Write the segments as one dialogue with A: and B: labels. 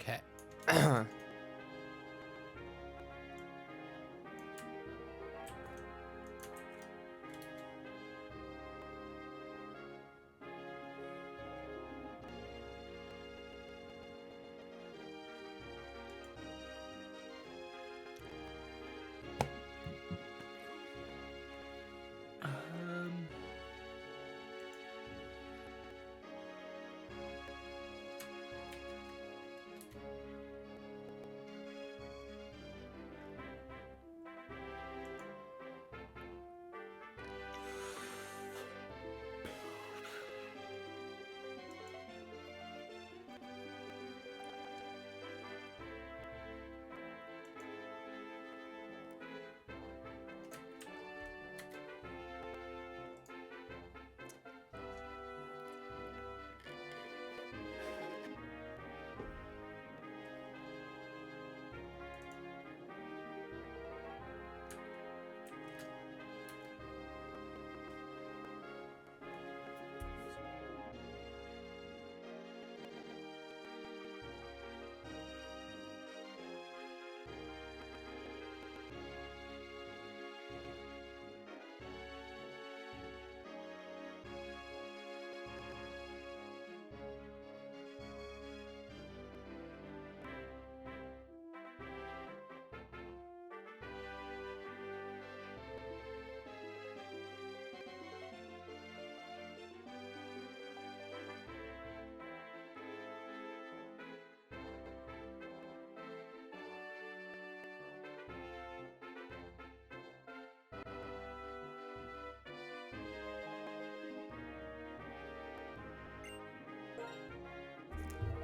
A: Okay.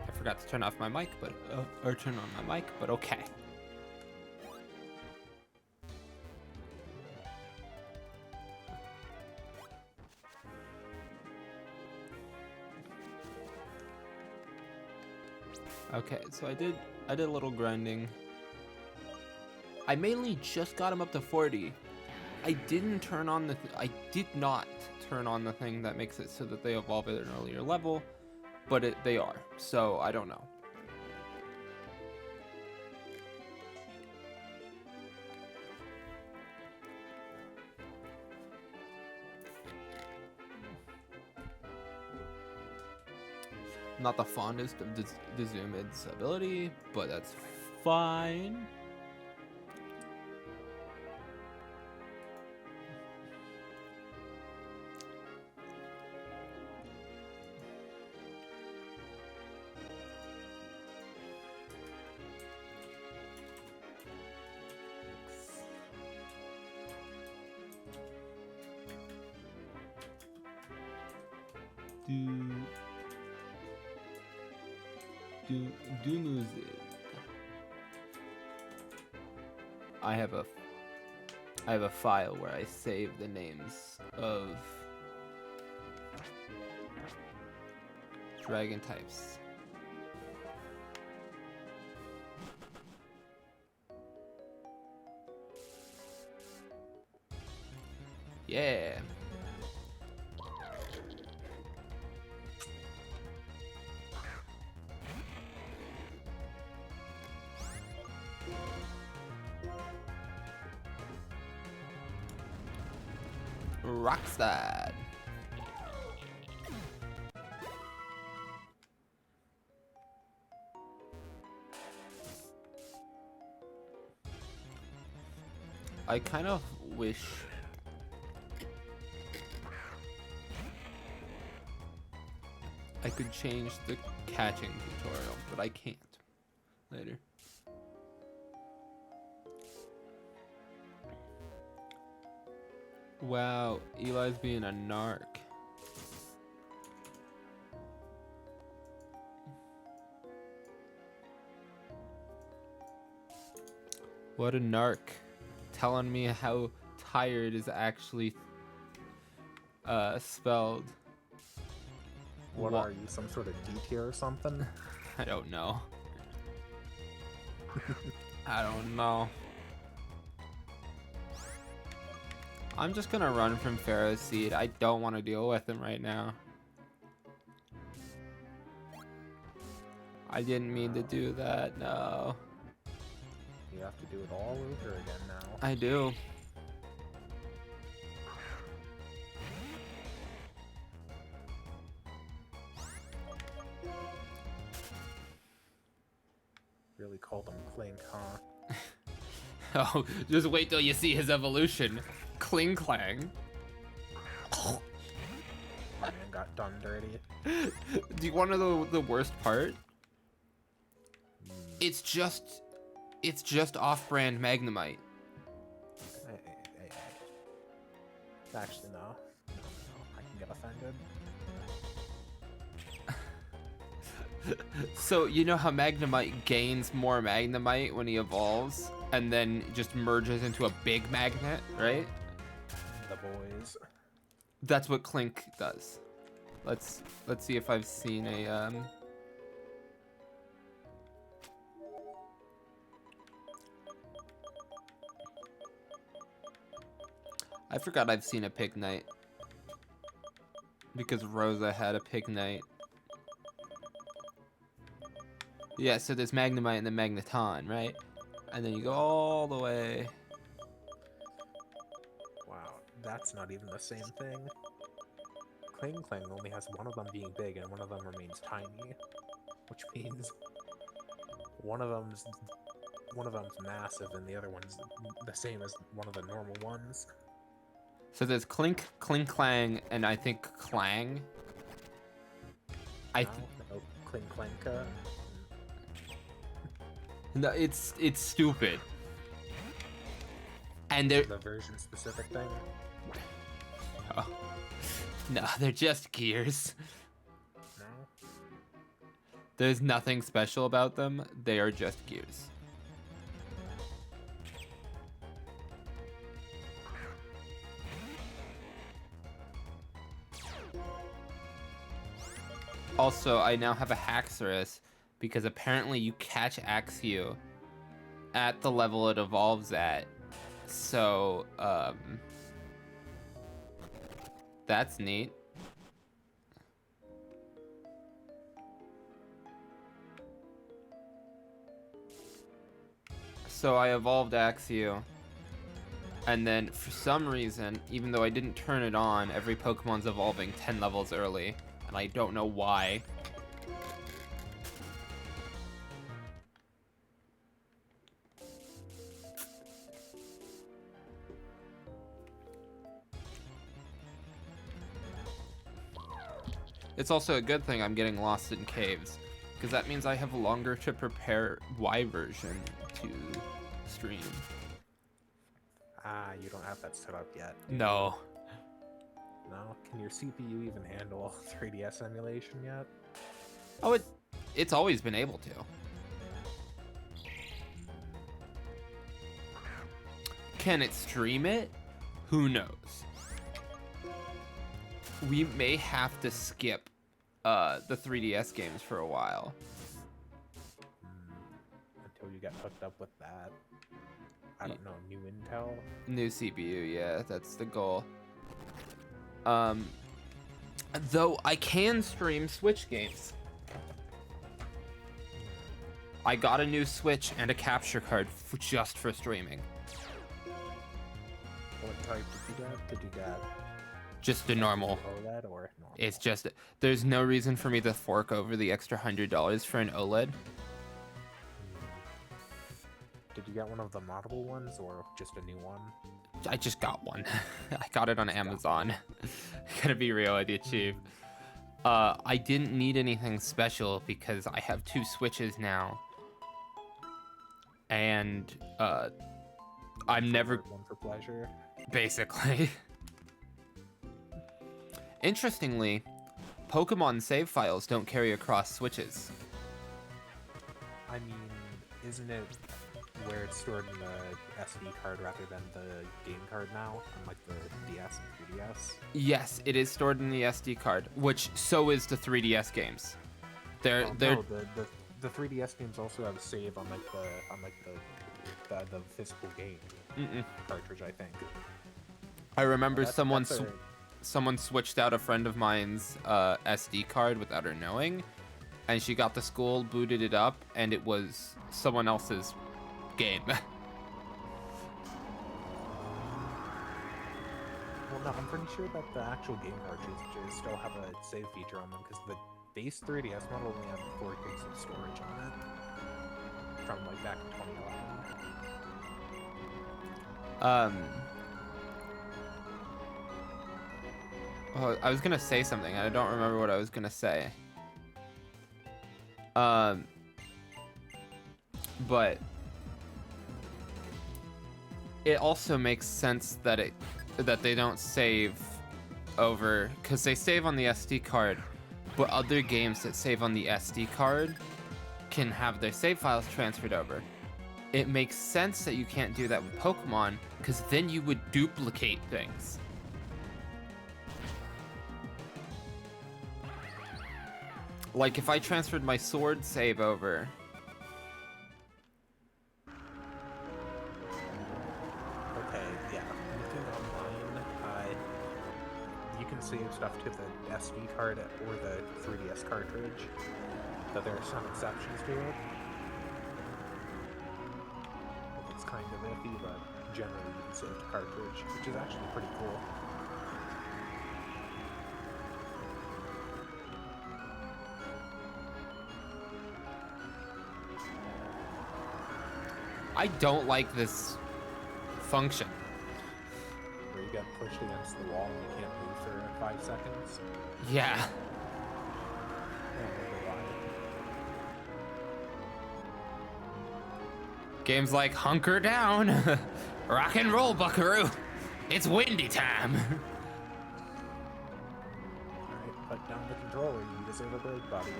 A: I forgot to turn off my mic, but or turn on my mic, but okay. Okay, so I did a little grinding. I mainly just got him up to 40. I didn't turn on the I did not turn on the thing that makes it so that they evolve at an earlier level, but they are. So I don't know. Not the fondest of the Zoomid's ability, but that's fine. I have a file where I save the names of dragon types. Yeah. Rockstad. I kind of wish I could change the catching tutorial, but I can't. Later. Wow, Eli's being a narc. What a narc. Telling me how tired is actually spelled.
B: What are you, some sort of D tier or something?
A: I don't know. I don't know. I'm just gonna run from Pharaoh's Seed. I don't want to deal with him right now. I didn't mean to do that, no.
B: You have to do it all over again now.
A: I do.
B: Really called him Clink, huh?
A: Oh, just wait till you see his evolution. Cling clang.
B: My man got done dirty.
A: Do you want to know the worst part? It's just off-brand Magnemite.
B: Hey. Actually, no. I can get offended.
A: So, you know how Magnemite gains more Magnemite when he evolves, and then just merges into a big magnet, right?
B: The boys.
A: That's what Clink does. Let's see if I've seen a I forgot I've seen a Pignite. Because Rosa had a Pignite. Yeah, so there's Magnemite and the Magneton, right? And then you go all the way.
B: Wow, that's not even the same thing. Cling Clang only has one of them being big and one of them remains tiny. Which means one of them's massive and the other one's the same as one of the normal ones.
A: So there's Clink, Cling Clang, and I think Clang.
B: No, Cling Clanka.
A: No, it's stupid. And they're
B: The version specific thing.
A: oh. No, they're just gears.
B: No.
A: There's nothing special about them. They are just gears. Also, I now have a Haxorus because apparently you catch Axew at the level it evolves at. So, that's neat. So I evolved Axew, and then for some reason, even though I didn't turn it on, every Pokemon's evolving 10 levels early, and I don't know why. It's also a good thing I'm getting lost in caves, because that means I have longer to prepare Y version to stream.
B: Ah, you don't have that set up yet.
A: No.
B: No? Can your CPU even handle 3DS emulation yet?
A: Oh, it's always been able to. Can it stream it? Who knows? We may have to skip the 3DS games for a while.
B: Until you get hooked up with that. I don't know, new Intel?
A: New CPU, yeah, that's the goal. Though I can stream Switch games. I got a new Switch and a capture card just for streaming.
B: What type did you get? Did you get
A: Just the normal.
B: OLED or normal?
A: It's just, there's no reason for me to fork over the extra $100 for an OLED.
B: Did you get one of the moddable ones or just a new one?
A: I just got one. I got it on Amazon. Gotta be real with you, Chief. I didn't need anything special because I have 2 Switches now. And I'm never...
B: One for pleasure.
A: Basically. Interestingly, Pokemon save files don't carry across Switches.
B: I mean, isn't it where it's stored in the SD card rather than the game card now, unlike the DS and 3DS?
A: Yes, it is stored in the SD card, which so is the 3DS games. They're
B: No, the 3DS games also have a save on the physical game cartridge, I think.
A: I remember
B: That's
A: someone switched out a friend of mine's SD card without her knowing, and she got the school, booted it up, and it was someone else's game.
B: Well, no, I'm pretty sure that the actual game cartridges still have a save feature on them, because the base 3DS model only had 4 gigs of storage on it from like back in 2011.
A: Oh, I was gonna say something, and I don't remember what I was gonna say. But it also makes sense that they don't save over, because they save on the SD card, but other games that save on the SD card can have their save files transferred over. It makes sense that you can't do that with Pokemon, because then you would duplicate things. Like if I transferred my sword save over.
B: Okay, yeah. Looking online, you can save stuff to the SD card or the 3DS cartridge, though there are some exceptions to it. It's kind of iffy, but generally you can save to cartridge, which is actually pretty cool.
A: I don't like this function.
B: Where you get pushed against the wall and you can't move for 5 seconds.
A: Yeah.
B: I don't know why.
A: Games like Hunker Down, Rock and Roll Buckaroo, it's windy time.
B: Alright, put down the controller, you deserve a break, buddy.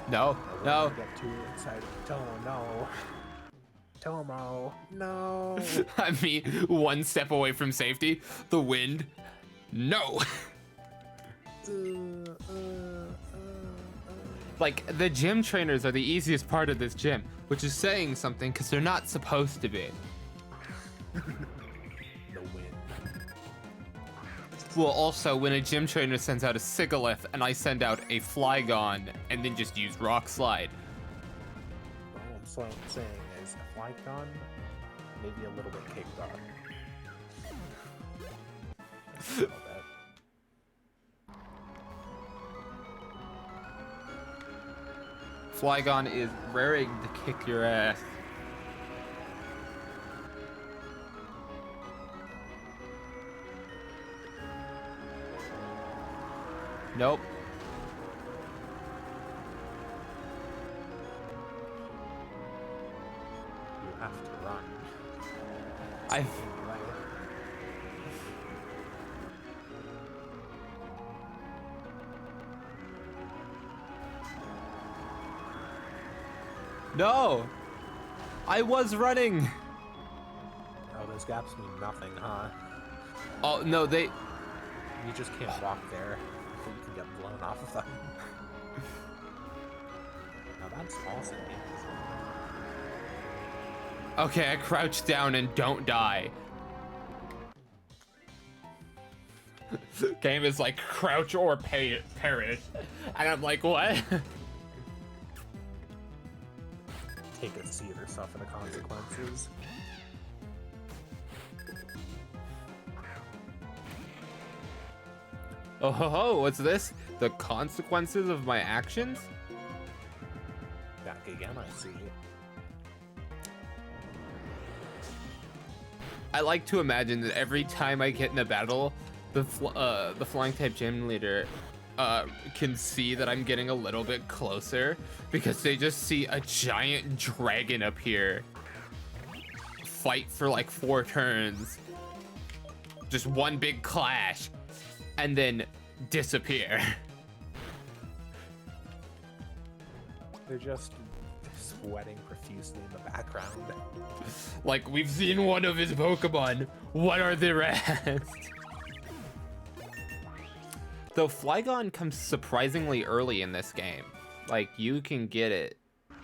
A: No, no.
B: Get too excited. Oh no. Tomo, no.
A: I mean, one step away from safety. The wind, no. Like, the gym trainers are the easiest part of this gym, which is saying something because they're not supposed to be.
B: The wind.
A: Well, also, when a gym trainer sends out a Sigalith and I send out a Flygon and then just use Rock Slide.
B: All I'm saying is a Flygon, maybe a little bit kicked off.
A: Flygon is raring to kick your ass. Nope.
B: You have to run.
A: I've... No! I was running!
B: Oh, those gaps mean nothing, huh?
A: Oh, no, they...
B: You just can't walk there, so you can get blown off of them. Now that's awesome.
A: Okay, I crouch down and don't die. Game is like, crouch or perish. And I'm like, what?
B: Take a seat or suffer the consequences.
A: Oh ho ho, what's this? The consequences of my actions?
B: Back again, I see.
A: I like to imagine that every time I get in a battle, the flying type gym leader can see that I'm getting a little bit closer because they just see a giant dragon appear, fight for like 4 turns, just one big clash, and then disappear.
B: They're just sweating profusely in the background.
A: Like, we've seen one of his Pokemon. What are the rest? Though Flygon comes surprisingly early in this game. Like, you can get it.
B: I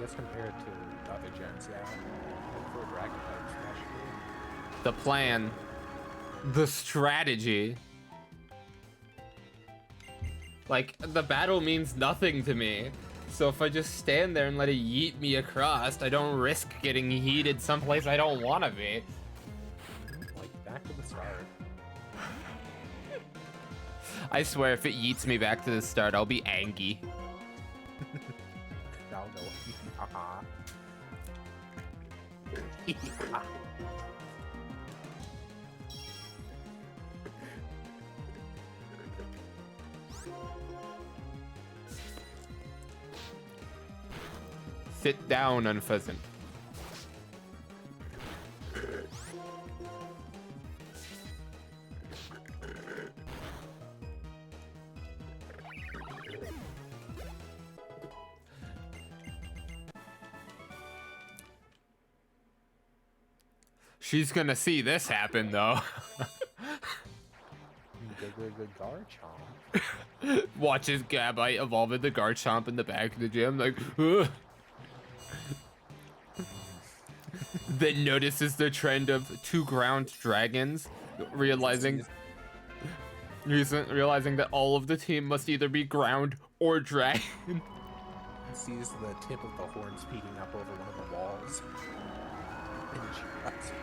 B: guess compared to other gens, yeah. Like for Dragon type especially.
A: the plan, the strategy. Like, the battle means nothing to me. So if I just stand there and let it yeet me across, I don't risk getting yeeted someplace I don't want to be.
B: Like, back to the start.
A: I swear, if it yeets me back to the start, I'll be angry.
B: I'll go. Haha.
A: Sit down, Unpheasant. She's gonna see this happen, though.
B: Good Garchomp.
A: Watches Gabite evolve into Garchomp in the back of the gym, like, ugh. Then notices the trend of 2 ground dragons, realizing that all of the team must either be ground or dragon.
B: Sees the tip of the horn speeding up over one of the walls. And she cuts it.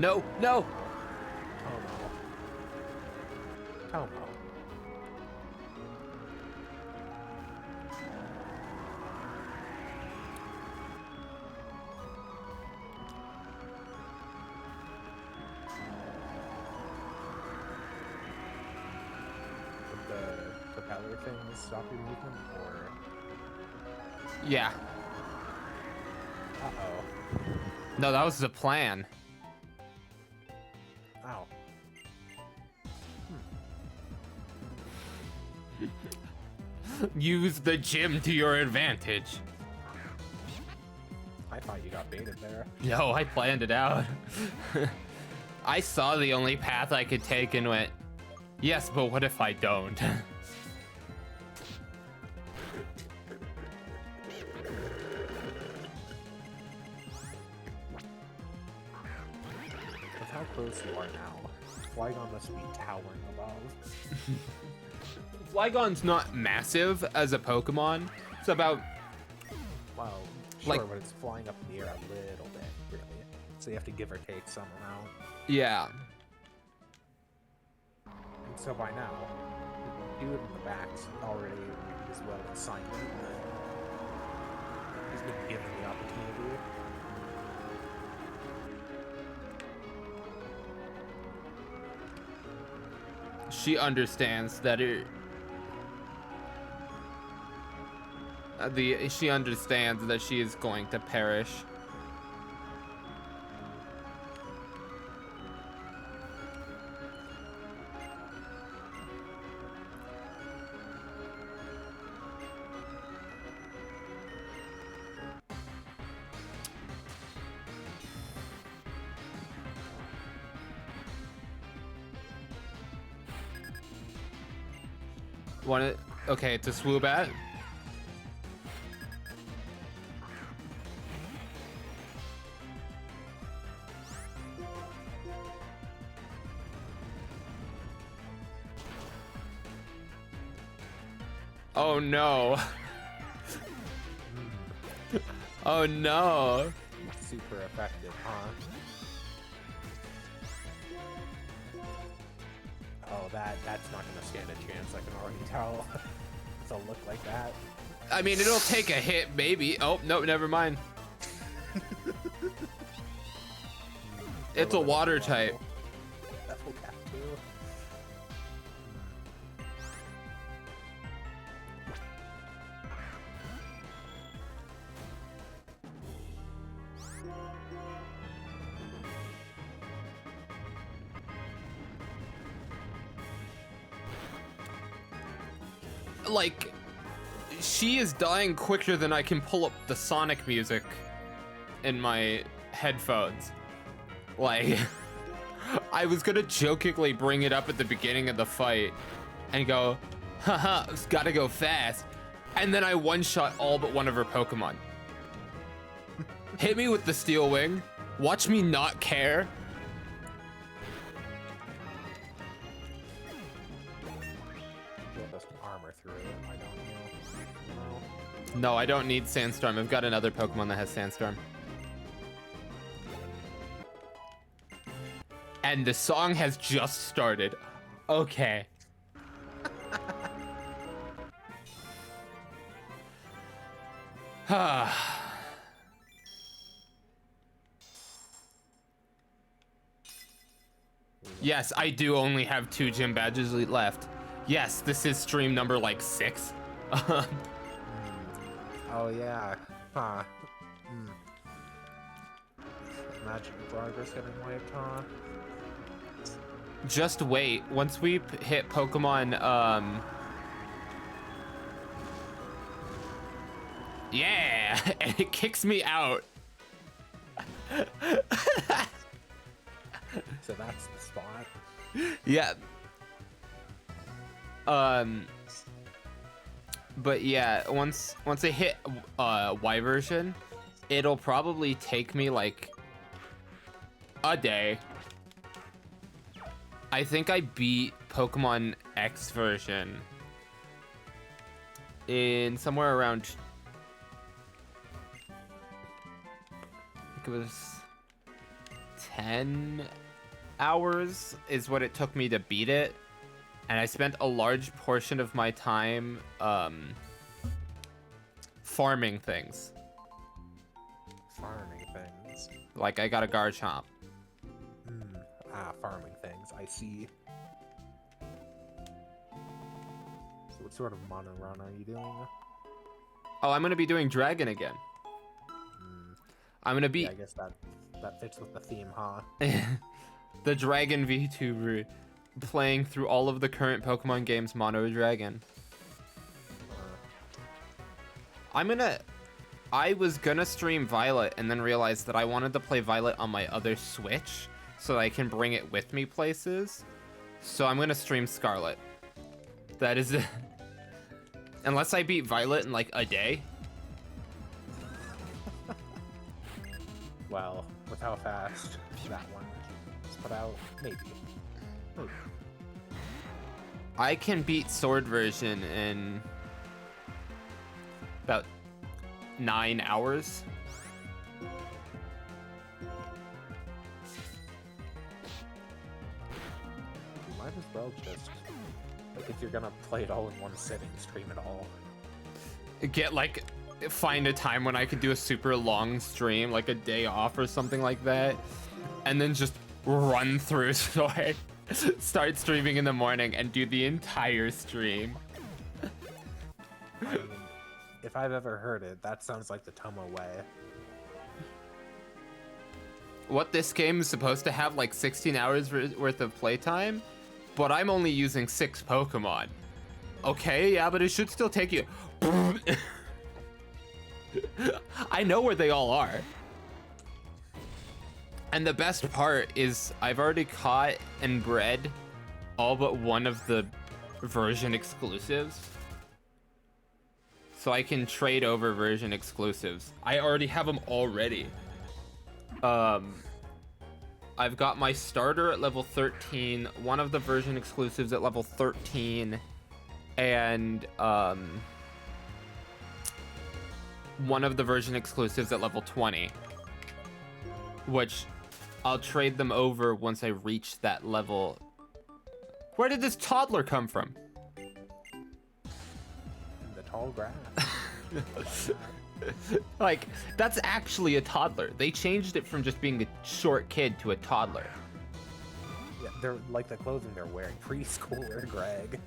A: No, no!
B: Tomo. Would the propeller things stop your movement, or?
A: Yeah.
B: Uh-oh.
A: No, that was the plan.
B: Ow.
A: Use the gym to your advantage.
B: I thought you got baited there.
A: No, I planned it out. I saw the only path I could take and went, yes, but what if I don't?
B: With how close you are now, Flygon must be towering above.
A: Flygon's not massive as a Pokemon. It's about,
B: Well, sure,
A: like-
B: but it's flying up in the air a little bit, really. So you have to give or take some amount.
A: yeah.
B: And so by now, the dude in the back's already as well as Simon. He's been given the opportunity.
A: She understands that she understands that she is going to perish. Okay, it's a Swoobat. Oh no. Oh no.
B: Super effective, huh? Oh, that's not gonna stand a chance, I can already tell. It's a look like that.
A: I mean, it'll take a hit, maybe. Oh, no, never mind. It's a water type.
B: That's what cat too.
A: Like, she is dying quicker than I can pull up the Sonic music in my headphones. Like, I was gonna jokingly bring it up at the beginning of the fight and go, haha, it's gotta go fast. And then I one-shot all but one of her Pokemon. Hit me with the Steel Wing. Watch me not care.
B: Get us armor through it. I don't know.
A: No, I don't need Sandstorm. I've got another Pokemon that has Sandstorm. And the song has just started. Okay. Yes, I do only have 2 gym badges left. Yes, this is stream number like 6.
B: Oh yeah. Huh. Imagine progress getting wiped, huh?
A: Just wait. Once we hit Pokemon, yeah, and it kicks me out.
B: So that's the spot.
A: Yeah. But yeah, once I hit Y version, it'll probably take me like a day. I think I beat Pokemon X version in somewhere around, I think it was 10 hours is what it took me to beat it. And I spent a large portion of my time farming things.
B: Farming things.
A: Like I got a Garchomp.
B: Farming things. I see. So what sort of mono run are you doing?
A: Oh, I'm gonna be doing Dragon again. I'm gonna be
B: Yeah, I guess that fits with the theme, huh?
A: the Dragon VTuber, playing through all of the current Pokemon games Mono Dragon. I was gonna stream Violet and then realized that I wanted to play Violet on my other Switch so that I can bring it with me places. So I'm gonna stream Scarlet. That is it. Unless I beat Violet in like a day.
B: Well, with how fast that one was put out, maybe.
A: I can beat Sword version in about 9 hours.
B: You might as well just, like, if you're gonna play it all in one sitting, stream it all.
A: Find a time when I could do a super long stream, like a day off or something like that, and then just run through Sword. Start streaming in the morning and do the entire stream.
B: I mean, if I've ever heard it, that sounds like the Tomo way.
A: What, this game is supposed to have like 16 hours worth of playtime, but I'm only using 6 Pokemon. Okay, yeah, but it should still take you. I know where they all are. And the best part is I've already caught and bred all but one of the version exclusives. So I can trade over version exclusives. I already have them already. I've got my starter at level 13, one of the version exclusives at level 13, and one of the version exclusives at level 20, which I'll trade them over once I reach that level. Where did this toddler come from?
B: The tall grass.
A: Like, that's actually a toddler. They changed it from just being a short kid to a toddler.
B: Yeah, they're like the clothing they're wearing. Preschooler Greg.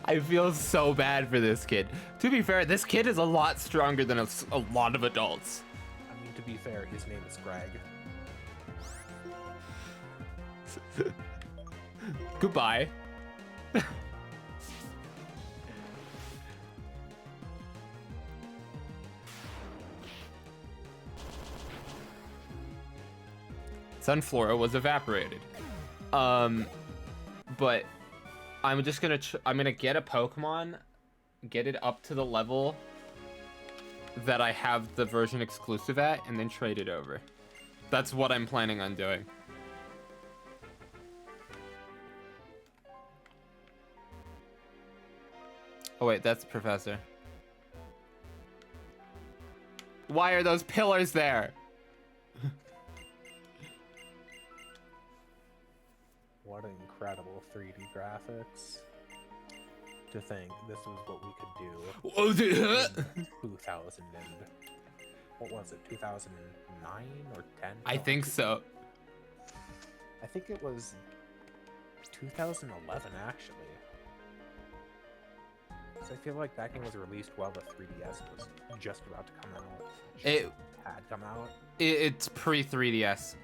A: I feel so bad for this kid. To be fair, this kid is a lot stronger than a lot of adults.
B: I mean, to be fair, his name is Greg.
A: Goodbye. Sunflora was evaporated. But I'm just gonna I'm gonna get a Pokemon, get it up to the level that I have the version exclusive at, and then trade it over. That's what I'm planning on doing. Oh wait, that's Professor. Why are those pillars there?
B: What incredible 3D graphics. To think this was what we could do.
A: Oh,
B: 2000 and what was it? 2009 or 10?
A: I think so.
B: I think it was 2011 actually. So I feel like that game was released while the 3DS was just about to come out.
A: It
B: had come out.
A: It's pre 3DS.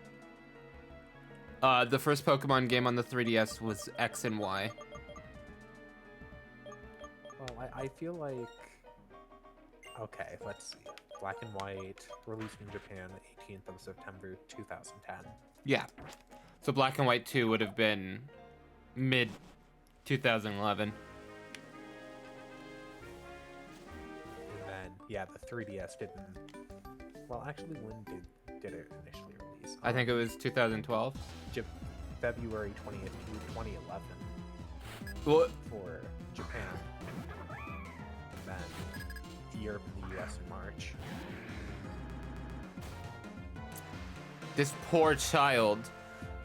A: The first Pokemon game on the 3DS was X and Y.
B: Well, I feel like... Okay, let's see. Black and White, released in Japan 18th of September 2010.
A: Yeah. So Black and White 2 would have been mid 2011.
B: And then, yeah, the 3DS didn't... Well, actually, when did it initially release?
A: I think it was 2012.
B: February 20th, 2011.
A: Well,
B: For Japan. And then Europe and the US in March.
A: this poor child.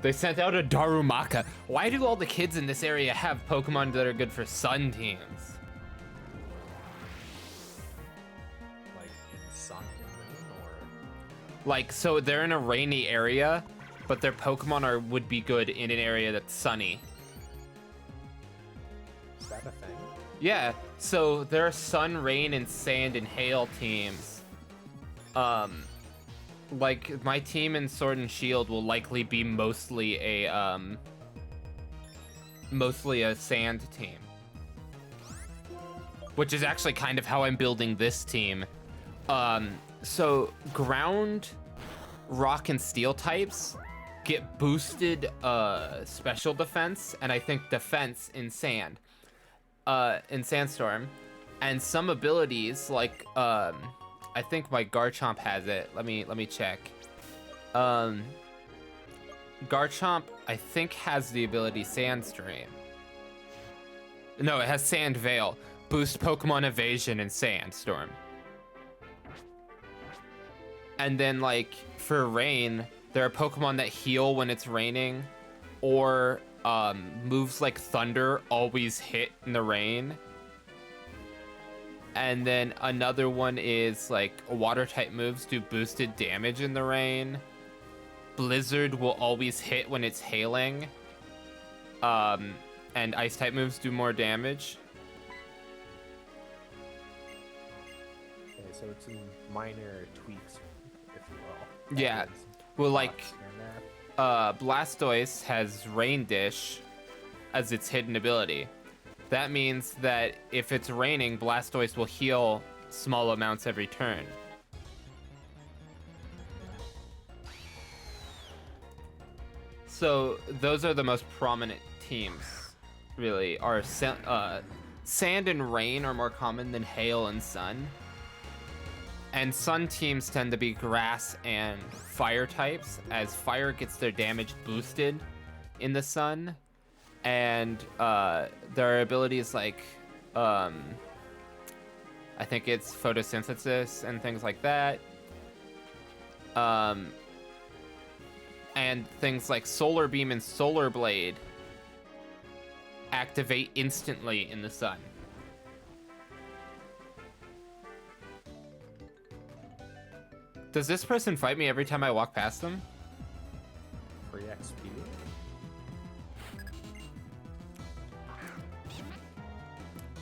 A: They sent out a Darumaka. Why do all the kids in this area have Pokemon that are good for Sun teams?
B: Like in sun or
A: Like, so they're in a rainy area, but their Pokemon would be good in an area that's sunny.
B: is that a thing?
A: Yeah, so there are sun, rain, and sand and hail teams. Like my team in Sword and Shield will likely be mostly a sand team. Which is actually kind of how I'm building this team. So ground, rock, and steel types get boosted special defense, and I think defense in sand. In Sandstorm, and some abilities like I think my Garchomp has it. Let me check. Garchomp I think has the ability Sandstream. No, it has Sand Veil. Boost Pokemon evasion in Sandstorm. And then like for rain, there are Pokemon that heal when it's raining, or moves like thunder always hit in the rain. And then another one is like water type moves do boosted damage in the rain. Blizzard will always hit when it's hailing. And ice type moves do more damage.
B: Okay, so it's some minor tweaks, if you will.
A: Yeah. Well, like Blastoise has Rain Dish as its hidden ability. That means that if it's raining, Blastoise will heal small amounts every turn. So those are the most prominent teams, really. Are sand and rain are more common than hail and sun. And sun teams tend to be grass and fire types, as fire gets their damage boosted in the sun. And there are abilities like, I think it's photosynthesis and things like that. And things like Solar Beam and Solar Blade activate instantly in the sun. Does this person fight me every time I walk past them?
B: Free XP.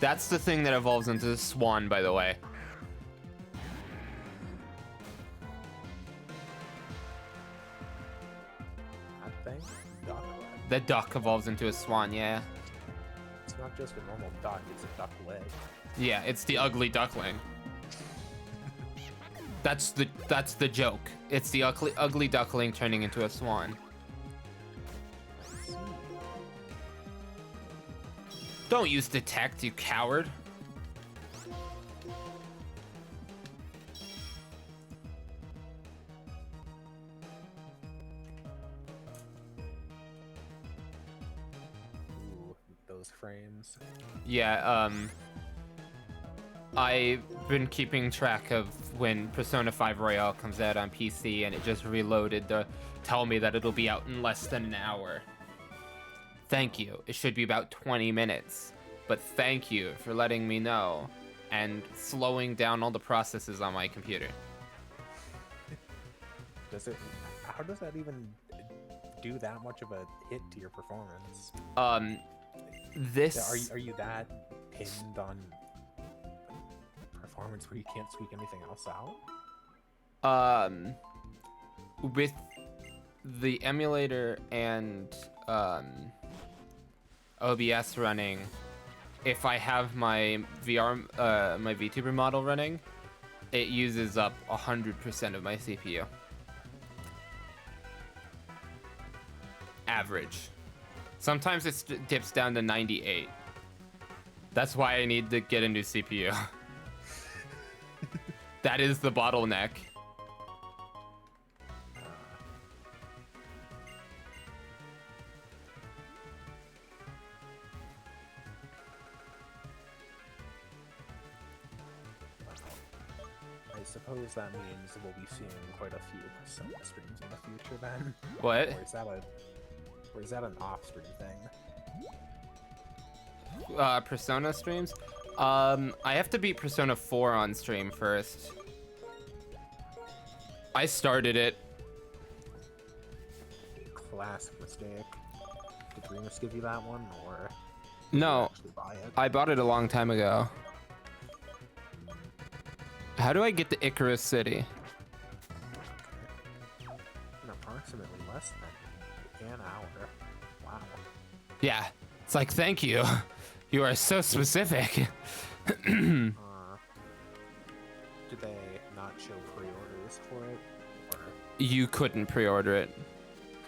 A: That's the thing that evolves into the Swan, by the way.
B: That thing? Duck.
A: The duck evolves into a Swan, yeah.
B: It's not just a normal duck, it's a duck leg.
A: Yeah, it's the ugly duckling. That's the joke. It's the ugly duckling turning into a swan. Don't use detect, you coward.
B: Ooh, those frames.
A: Yeah, I've been keeping track of when Persona 5 Royale comes out on PC, and it just reloaded to tell me that it'll be out in less than an hour. Thank you. It should be about 20 minutes. But thank you for letting me know and slowing down all the processes on my computer.
B: How does that even do that much of a hit to your performance?
A: This...
B: Are you that pinned on performance where you can't squeak anything else out?
A: With the emulator and OBS running, if I have my my VTuber model running, it uses up 100% of my CPU. Average. Sometimes it dips down to 98. That's why I need to get a new CPU. That is the bottleneck.
B: I suppose that means we'll be seeing quite a few Persona streams in the future then.
A: What?
B: Or is that an off-stream thing?
A: Persona streams? I have to beat Persona 4 on stream first. I started it.
B: Classic mistake. Did Remus give you that one, or
A: No,
B: actually buy it?
A: I bought it a long time ago. How do I get to Icarus City?
B: In approximately less than an hour. Wow.
A: Yeah, it's like, thank you. You are so specific.
B: Did they not show pre-orders for it? Or
A: You couldn't pre-order it.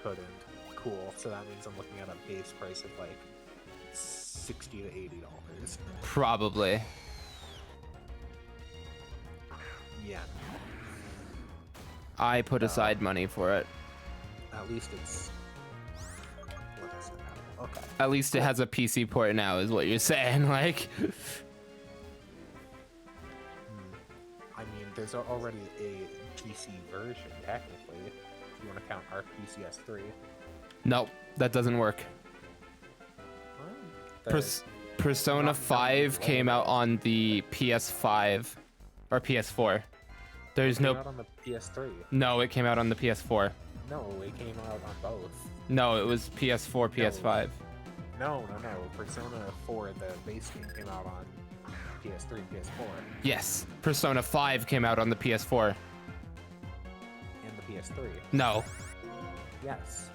B: couldn't? Cool. So that means I'm looking at a base price of like $60 to $80.
A: Probably.
B: Yeah.
A: I put aside money for it.
B: At least it's. What is it now? Okay.
A: At least it has a PC port now, is what you're saying. Like,
B: I mean, there's already a PC version, technically, if you want to count our PCS3.
A: nope, that doesn't work. Persona
B: not
A: 5 came out on the PS5 or PS4. There's
B: came
A: no.
B: out on the PS3.
A: No, it came out on the PS4.
B: No, it came out on both.
A: No, it was PS4, PS5.
B: No. Persona 4, the base game, came out on PS3 and PS4.
A: Yes, Persona 5 came out on the PS4.
B: And the PS3.
A: No.
B: Yes.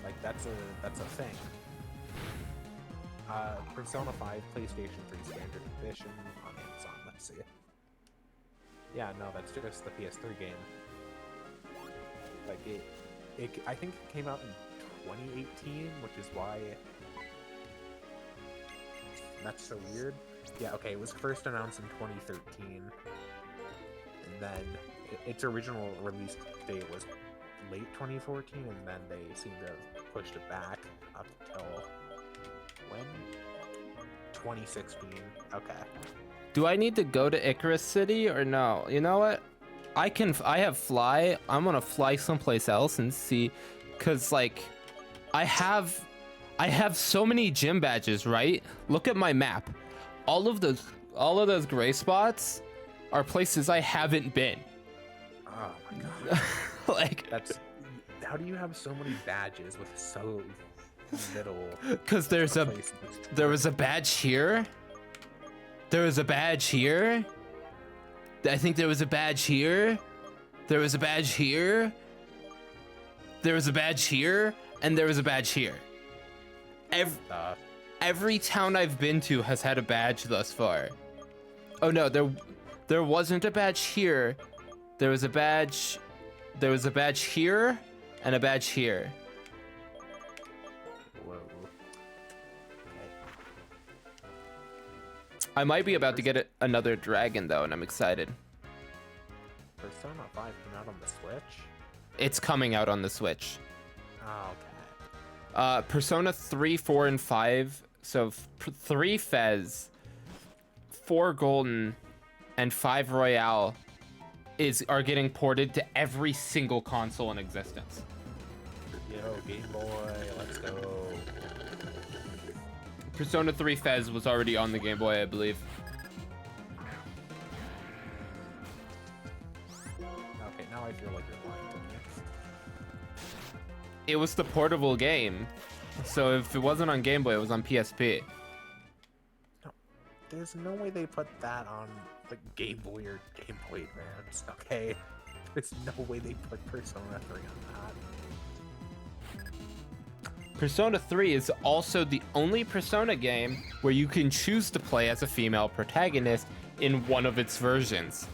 B: Like, that's a thing. Persona 5 PlayStation 3 Standard Edition on Amazon, let's see. Yeah, no, that's just the PS3 game. Like, I think it came out in 2018, which is why that's so weird. Yeah, okay, it was first announced in 2013, and then its original release date was late 2014, and then they seem to have pushed it back up until when? 2016. Okay.
A: Do I need to go to Icarus City or no? You know what? I have fly. I'm gonna fly someplace else and see, cause like, I have so many gym badges, right? Look at my map. All of those gray spots are places I haven't been.
B: Oh my god.
A: Like,
B: how do you have so many badges with so little?
A: Cause there was a badge here. There was a badge here. I think there was a badge here. There was a badge here. There was a badge here, and there was a badge here. Every town I've been to has had a badge thus far. Oh no, There wasn't a badge here. There was a badge. There was a badge here and a badge here.
B: Whoa.
A: I might be about to get another dragon though, and I'm excited.
B: Persona 5 came out on the Switch?
A: It's coming out on the Switch.
B: Oh, okay.
A: Persona 3, 4, and 5. So 3 Fez, 4 Golden, and 5 Royale are getting ported to every single console in existence.
B: Yo, Game Boy, let's go.
A: Persona 3 Fez was already on the Game Boy, I believe.
B: Okay, now I feel like you're lying to me.
A: It was the portable game. So if it wasn't on Game Boy, it was on PSP.
B: No, there's no way they put that on the Game Boy or Game Boy Advance, okay? There's no way they put Persona 3 on that.
A: Persona 3 is also the only Persona game where you can choose to play as a female protagonist in one of its versions.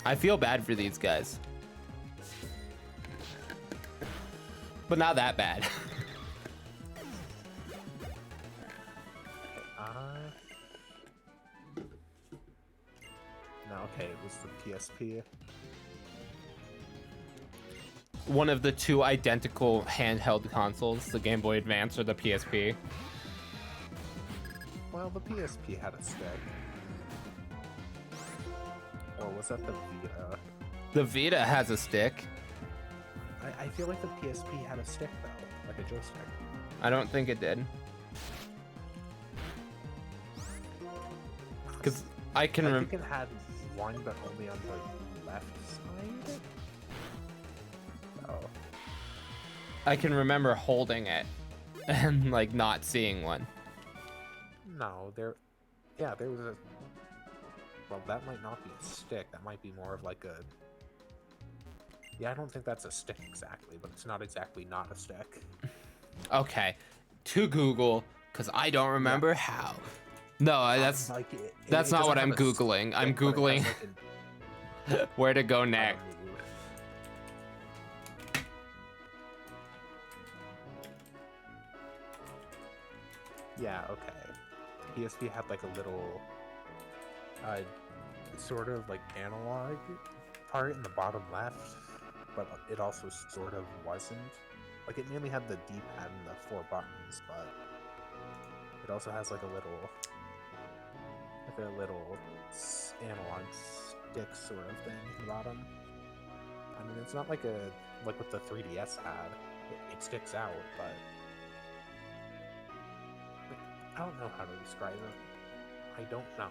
A: I feel bad for these guys. But not that bad.
B: No, okay, it was the PSP.
A: One of the two identical handheld consoles, the Game Boy Advance or the PSP.
B: Well, the PSP had a stick. Or was that the Vita?
A: The Vita has a stick.
B: I feel like the PSP had a stick, though. Like a joystick.
A: I don't think it did. Because I can
B: I
A: remember.
B: think it had one, but only on the left side? Oh.
A: I can remember holding it and like not seeing one.
B: No, there was a... Well, that might not be a stick. That might be more of like a... Yeah, I don't think that's a stick exactly, but it's not exactly not a stick.
A: Okay, to Google, because I don't remember how. No, that's
B: Like,
A: that's
B: it
A: not
B: doesn't
A: what
B: have
A: I'm
B: a
A: Googling. I'm
B: stick, but it
A: Googling
B: has, like,
A: where to go
B: a
A: next.
B: move. Yeah, okay. PSP had like a little, sort of like analog part in the bottom left, but it also sort of wasn't. Like it mainly had the D-pad and the 4 buttons, but it also has like a little analog stick sort of thing in the bottom. I mean, it's not like like what the 3DS had. It sticks out, but I don't know how to describe it. I don't know.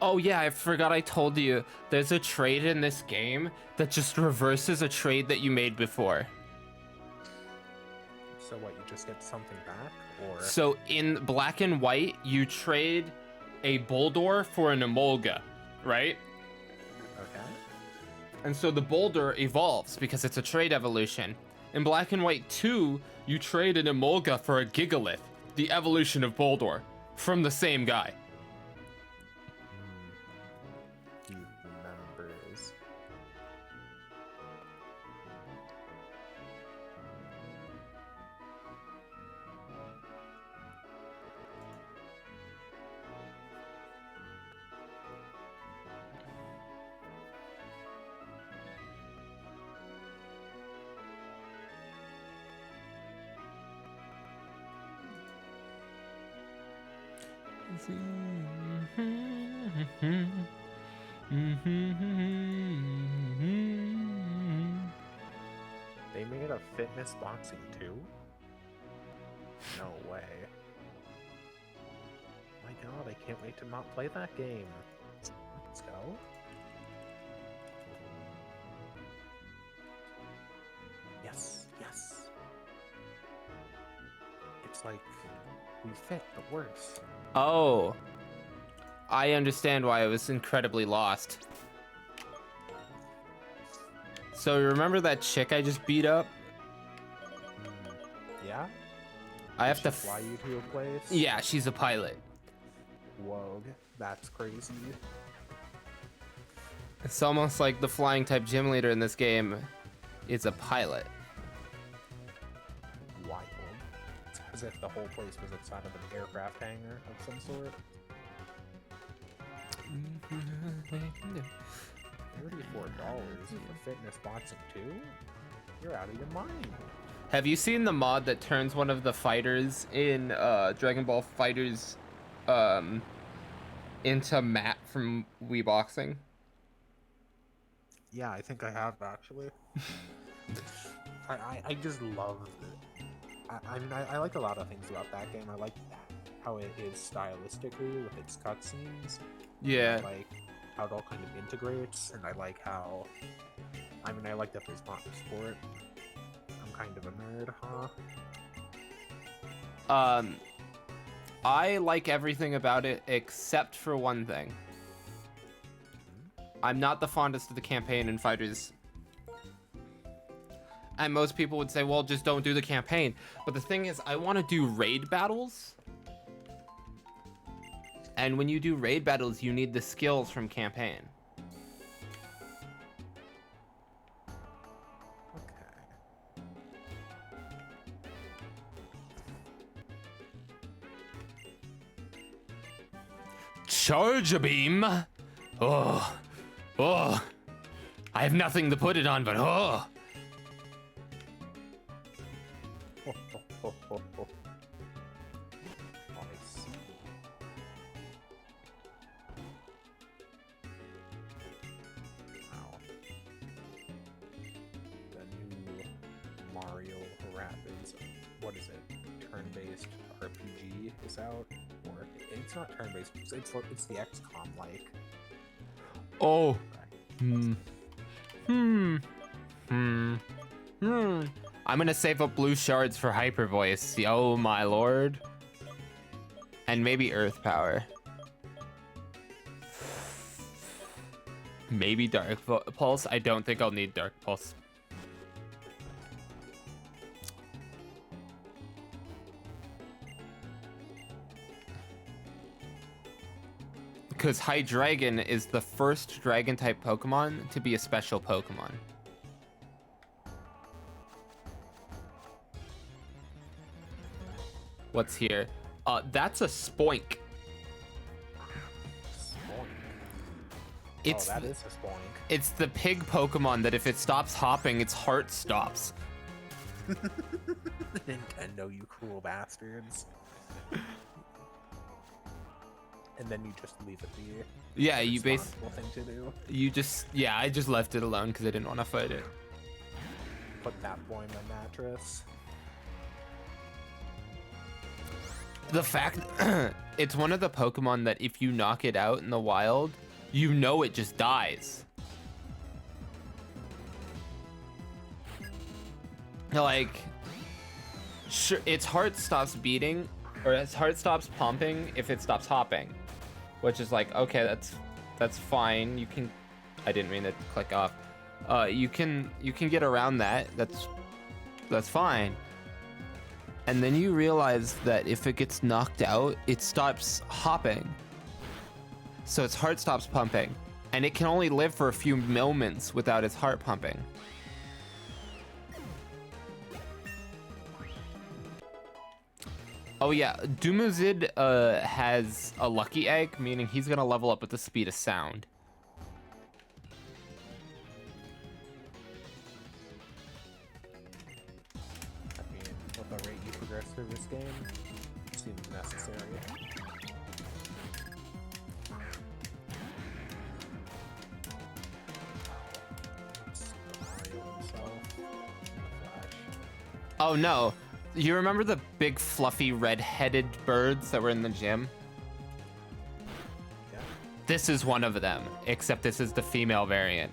A: Oh yeah, I forgot I told you. There's a trade in this game that just reverses a trade that you made before.
B: So what, you just get something back, or?
A: So in Black and White, you trade a Boulder for an Emolga, right?
B: Okay.
A: And so the Boulder evolves because it's a trade evolution. In Black and White 2, you trade an Emolga for a Gigalith, the evolution of Boulder, from the same guy.
B: He remembers. Fitness Boxing 2? No way. My god, I can't wait to not play that game. Let's go. Yes, yes. It's like we fit, but worse.
A: Oh. I understand why I was incredibly lost. So remember that chick I just beat up?
B: Yeah?
A: I have to
B: fly you to a place?
A: Yeah, she's a pilot.
B: Whoa, that's crazy.
A: It's almost like the flying type gym leader in this game is a pilot.
B: Wild. It's as if the whole place was inside of an aircraft hangar of some sort. $34 for Fitness Boxing 2? You're out of your mind.
A: Have you seen the mod that turns one of the fighters in Dragon Ball FighterZ into Matt from Wii Boxing?
B: Yeah, I think I have actually. I just love it. I mean, I like a lot of things about that game. I like how it is stylistically with its cutscenes.
A: Yeah.
B: I like how it all kind of integrates, and I like how... I mean, I like that there's not sport. I'm kind of a nerd, huh?
A: I like everything about it except for one thing. I'm not the fondest of the campaign in FighterZ. And most people would say, well, just don't do the campaign. But the thing is, I want to do raid battles. And when you do raid battles, you need the skills from campaign.
B: Okay.
A: Charge a beam. Oh. Oh. I have nothing to put it on, but oh.
B: I see. Wow. The new Mario Rapids, what is it? Turn-based RPG is out, or it's not turn-based. It's the XCOM like.
A: Oh.
B: Right.
A: I'm gonna save up blue shards for hyper voice. Oh my lord. And maybe earth power. Maybe dark pulse. I don't think I'll need dark pulse. Because Hydreigon is the first dragon type Pokemon to be a special Pokemon. What's here? That's a Spoink.
B: Spoink.
A: It's
B: that is a Spoink.
A: It's the pig Pokemon that if it stops hopping, its heart stops.
B: Nintendo, you cruel bastards. And then you just leave it be.
A: Yeah, you
B: Responsible thing to do.
A: Yeah, I just left it alone because I didn't want to fight it.
B: Put that boy in my mattress.
A: The fact it's one of the Pokemon that if you knock it out in the wild, you know it just dies. Like, sure, its heart stops beating, or its heart stops pumping if it stops hopping, which is like, okay, that's fine. You can, I didn't mean to click off. You can get around that. That's fine. And then you realize that if it gets knocked out, it stops hopping. So its heart stops pumping, and it can only live for a few moments without its heart pumping. Oh yeah, Dumuzid has a lucky egg, meaning he's gonna level up with the speed of sound.
B: I mean, with the rate you progress through this game, it seems necessary. It's Mario himself in the flesh.
A: Oh no. You remember the big fluffy red-headed birds that were in the gym?
B: Yeah.
A: This is one of them, except this is the female variant.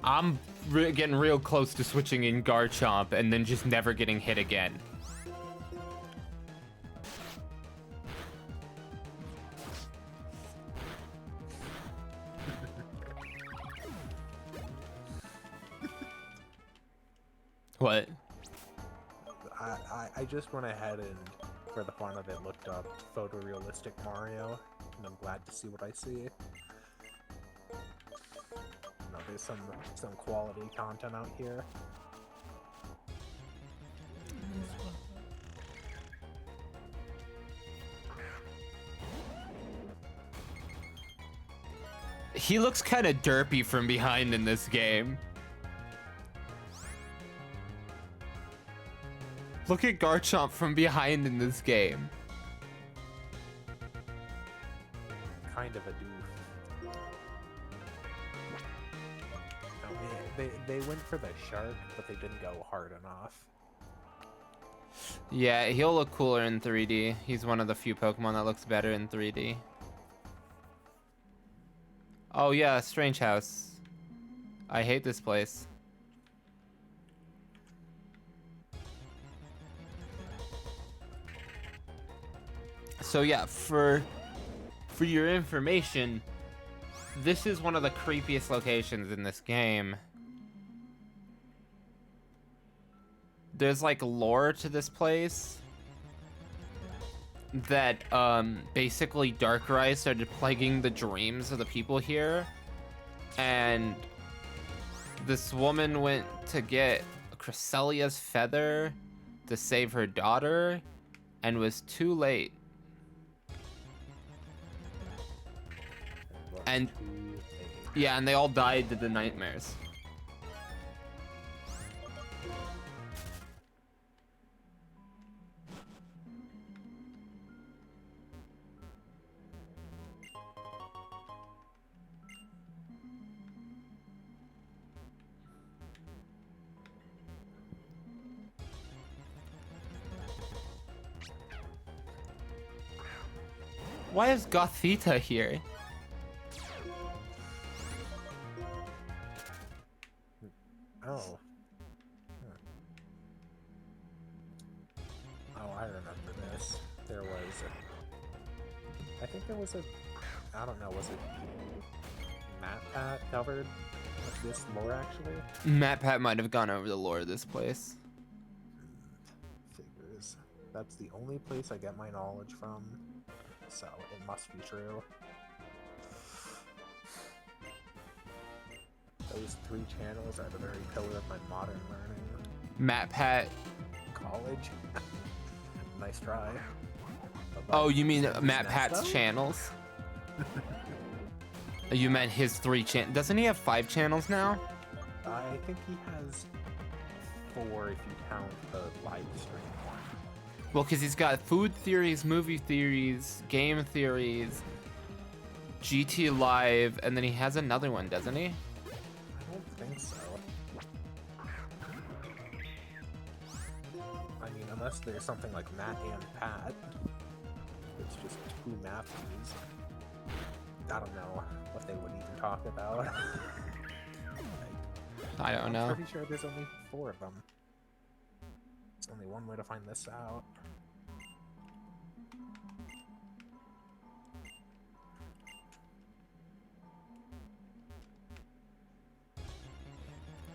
A: I'm getting real close to switching in Garchomp and then just never getting hit again. What?
B: I just went ahead and, for the fun of it, looked up photorealistic Mario, and I'm glad to see what I see. No, there's some quality content out here.
A: He looks kind of derpy from behind in this game. Look at Garchomp from behind in this game.
B: Kind of a doof. No, they went for the shark, but they didn't go hard enough.
A: Yeah, he'll look cooler in 3D. He's one of the few Pokemon that looks better in 3D. Oh yeah, Strange House. I hate this place. So yeah, for your information, this is one of the creepiest locations in this game. There's like lore to this place that basically Darkrai started plaguing the dreams of the people here, and this woman went to get Cresselia's feather to save her daughter and was too late. And yeah, and they all died to the nightmares. Why is Gothita here?
B: Oh. Oh, I remember this. There was I think there was I don't know, was it MatPat covered with this lore actually?
A: MatPat might have gone over the lore of this place.
B: Figures. That's the only place I get my knowledge from, so it must be true. Those 3 channels are the very pillar of my modern learning.
A: MatPat.
B: College. Nice try.
A: Oh, you mean
B: Is that
A: MatPat's
B: so?
A: channels? You meant his 3 channels. Doesn't he have 5 channels now?
B: I think he has 4 if you count the live stream one.
A: Well, because he's got food theories, movie theories, game theories, GT Live, and then he has another one, doesn't he?
B: I don't think so. I mean, unless there's something like Matt and Pat. It's just 2 Matthews. I don't know what they would even talk about.
A: I don't know.
B: I'm pretty sure there's only 4 of them. There's only one way to find this out.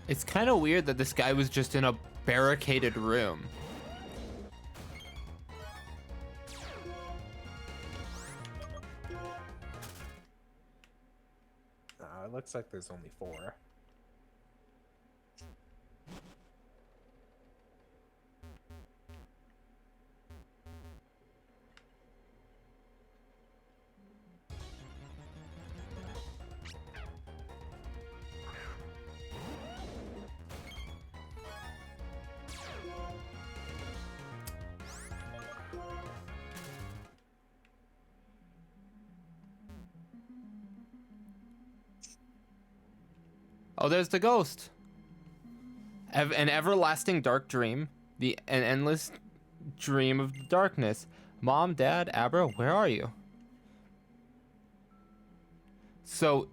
A: It's kind of weird that this guy was just in a barricaded room.
B: It looks like there's only 4.
A: Oh, there's the ghost. An everlasting dark dream. An endless dream of darkness. Mom, Dad, Abra, where are you? So,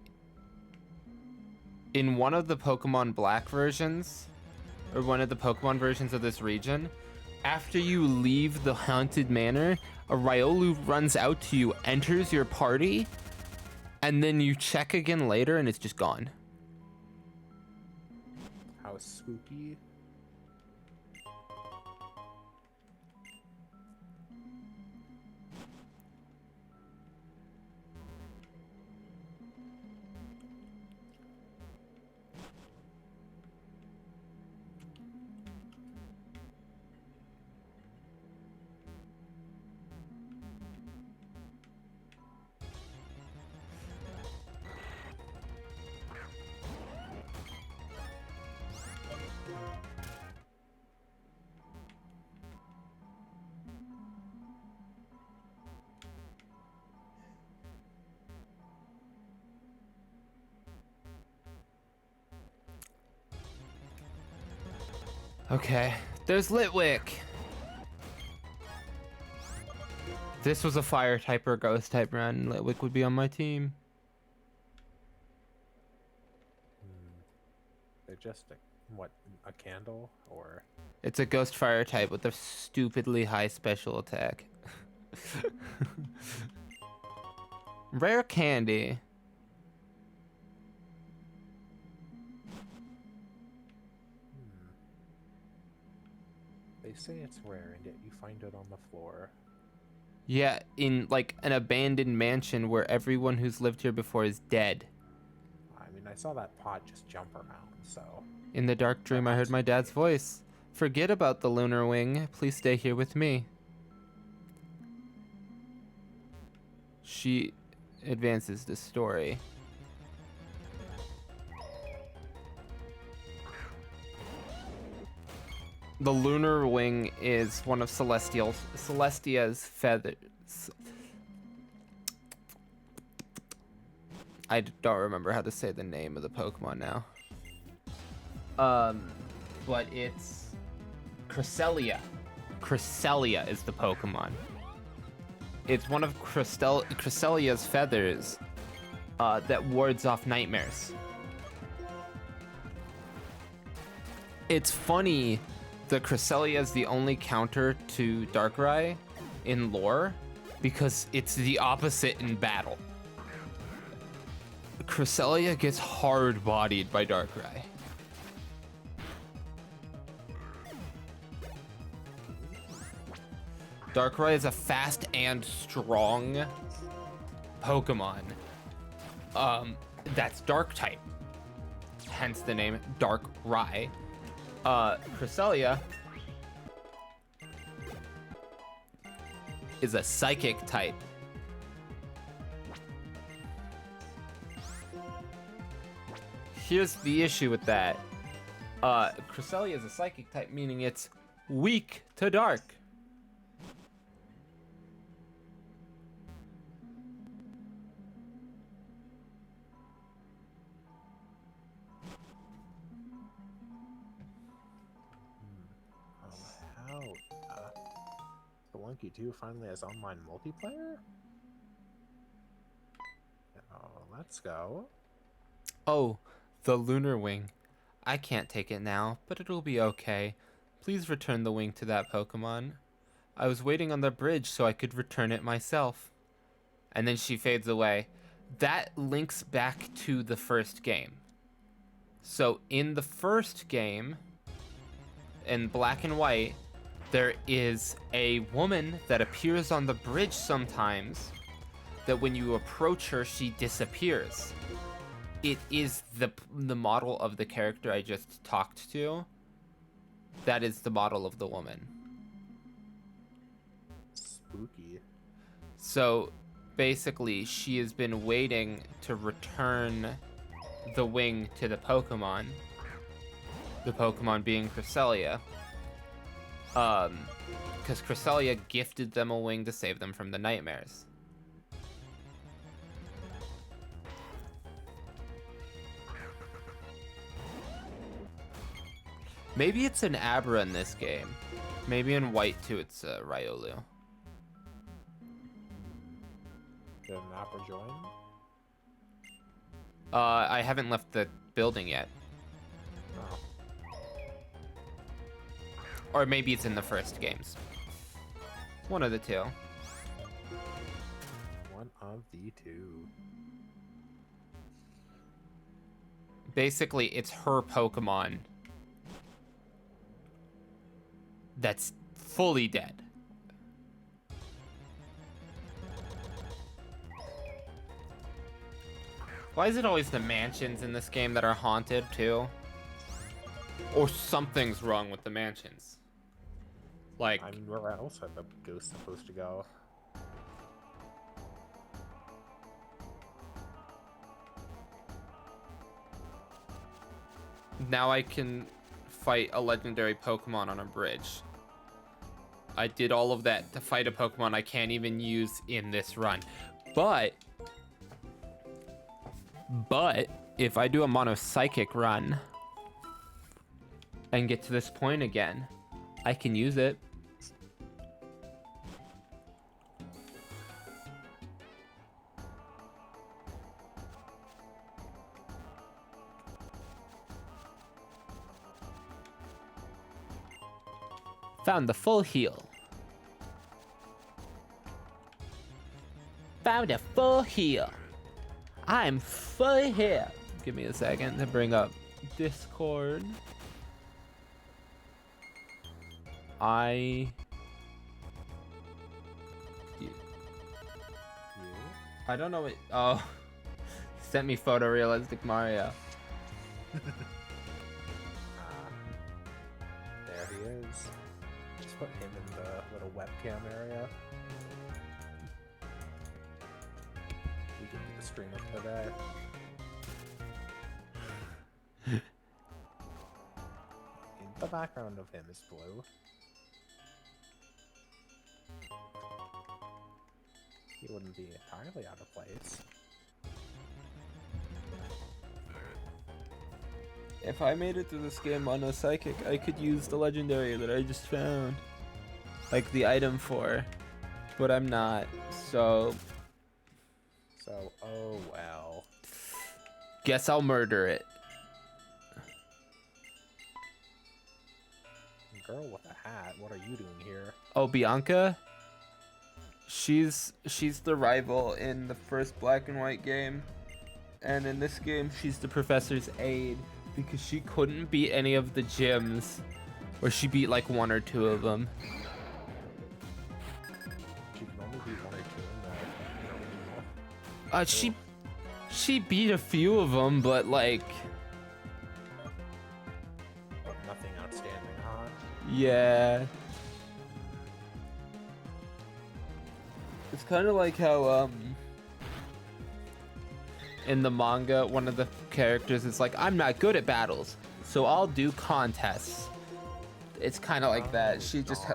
A: in one of the Pokemon Black versions, or one of the Pokemon versions of this region, after you leave the haunted manor, a Riolu runs out to you, enters your party, and then you check again later and it's just gone.
B: How spooky.
A: Okay, there's Litwick. This was a fire type or ghost type run. Litwick would be on my team.
B: They're just a candle or
A: It's a ghost fire type with a stupidly high special attack. Rare candy.
B: They say it's rare, and yet you find it on the floor.
A: Yeah, in like an abandoned mansion where everyone who's lived here before is dead.
B: I mean, I saw that pot just jump around, so...
A: In the dark dream, I heard my dad's voice. Forget about the lunar wing. Please stay here with me. She advances the story. The lunar wing is one of Celestia's feathers. I don't remember how to say the name of the Pokemon now. But it's Cresselia. Cresselia is the Pokemon. It's one of Cresselia's feathers that wards off nightmares. It's funny. The Cresselia is the only counter to Darkrai in lore because it's the opposite in battle. Cresselia gets hard-bodied by Darkrai. Darkrai is a fast and strong Pokemon. That's Dark type. Hence the name Darkrai. Cresselia is a psychic type. Here's the issue with that. Cresselia is a psychic type, meaning it's weak to dark.
B: Spelunky 2 finally has online multiplayer? Oh, let's go.
A: Oh, the lunar wing. I can't take it now, but it'll be okay. Please return the wing to that Pokemon. I was waiting on the bridge so I could return it myself. And then she fades away. That links back to the first game. So in the first game, in Black and White, there is a woman that appears on the bridge sometimes that when you approach her, she disappears. It is the model of the character I just talked to. That is the model of the woman.
B: Spooky.
A: So basically, she has been waiting to return the wing to the Pokemon. The Pokemon being Cresselia. Because Cresselia gifted them a wing to save them from the nightmares. Maybe it's an Abra in this game. Maybe in White too it's Riolu.
B: Did an Appa join?
A: I haven't left the building yet.
B: No.
A: Or maybe it's in the first games. One of the two.
B: One of the two.
A: Basically, it's her Pokemon that's fully dead. Why is it always the mansions in this game that are haunted, too? Or something's wrong with the mansions. Like,
B: I mean, where else are the ghosts supposed to go?
A: now I can fight a legendary Pokemon on a bridge. I did all of that to fight a Pokemon I can't even use in this run. But if I do a Mono Psychic run and get to this point again, I can use it. Found the full heal. Found a full heal. I'm full heal. Give me a second to bring up Discord. I don't know what. Oh, he sent me photorealistic Mario.
B: There he is. Just put him in the little webcam area. We can do the stream up today. The background of him is blue. He wouldn't be entirely out of place.
A: If I made it through this game on a psychic, I could use the legendary that I just found. Like the item for. But I'm not, so
B: Oh well.
A: guess I'll murder it.
B: Girl with a hat, what are you doing here?
A: Oh, Bianca? She's the rival in the first Black and White game. And in this game, she's the professor's aide because she couldn't beat any of the gyms. Or she beat like one or two of them.
B: She can only beat one or two in the
A: She beat a few of them, but like,
B: nothing outstanding, huh?
A: yeah. It's kind of like how in the manga, one of the characters is like, I'm not good at battles, so I'll do contests. It's kind of like that. She just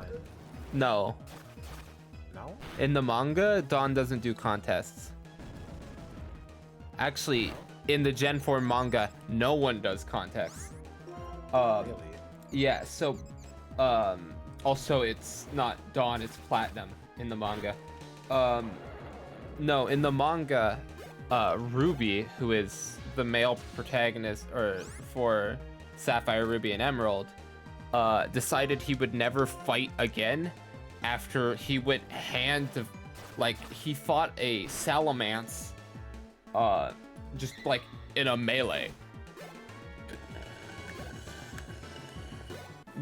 A: no.
B: No?
A: In the manga, Dawn doesn't do contests. Actually, in the Gen 4 manga, no one does contests.
B: Really?
A: Yeah, so also it's not Dawn, it's Platinum in the manga. No, in the manga, Ruby, who is the male protagonist or for Sapphire, Ruby, and Emerald, decided he would never fight again after he went he fought a Salamence, just like in a melee.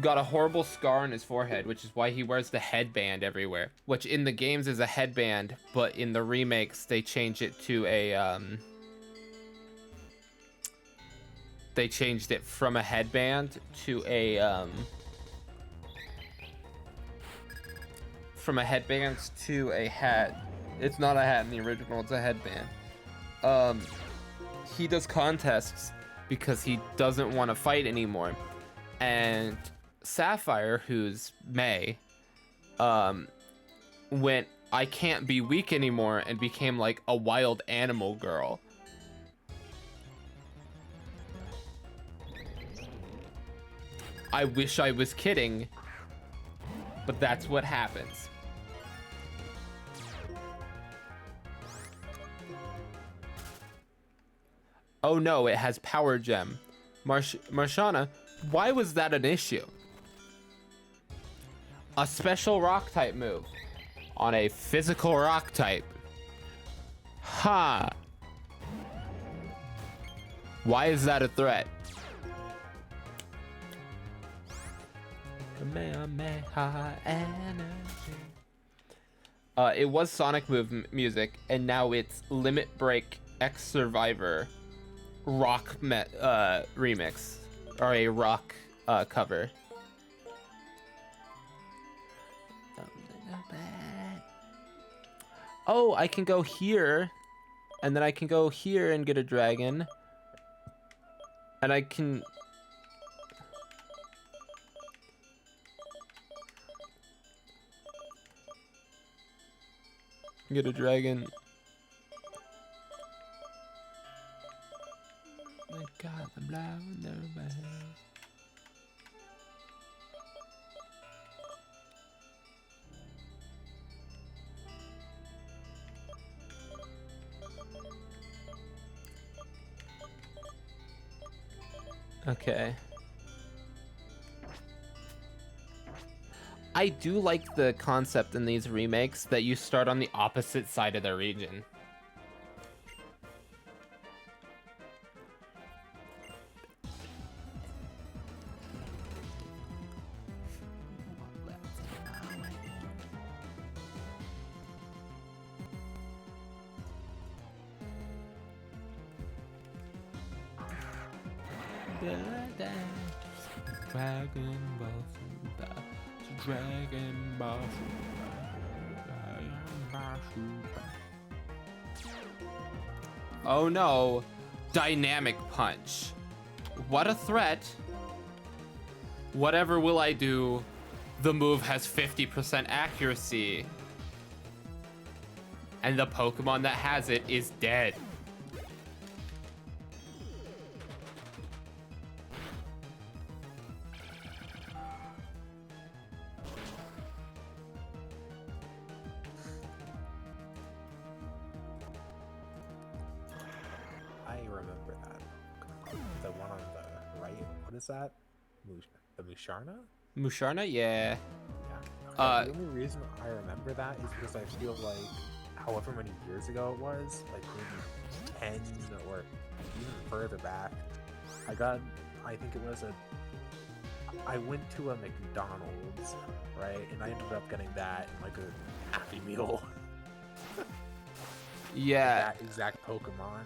A: Got a horrible scar on his forehead, which is why he wears the headband everywhere. Which in the games is a headband, but in the remakes they change it to a they changed it from a headband to a hat. It's not a hat in the original, it's a headband. He does contests because he doesn't want to fight anymore. And Sapphire, who's May, went, I can't be weak anymore, and became like a wild animal girl. I wish I was kidding, but that's what happens. Oh no, it has Power Gem. Marshana, why was that an issue? A special rock type move on a physical rock type. Ha! Why is that a threat? It was Sonic music, and now it's Limit Break X Survivor rock remix, or a rock cover. Oh, I can go here, and then I can go here and get a dragon, and I can... get a dragon. I got the blow in their bed. Okay. I do like the concept in these remakes that you start on the opposite side of the region. Dragon Ball Super, Dragon Ball Super. Oh no, Dynamic Punch. What a threat. Whatever will I do, the move has 50% accuracy. And the Pokemon that has it is dead.
B: Is that the Musharna?
A: Musharna, yeah.
B: The only reason I remember that is because I feel like however many years ago it was, like maybe 10 or even further back, I think it was I went to a McDonald's, right, and I ended up getting that in like a Happy Meal.
A: Yeah.
B: That exact Pokemon.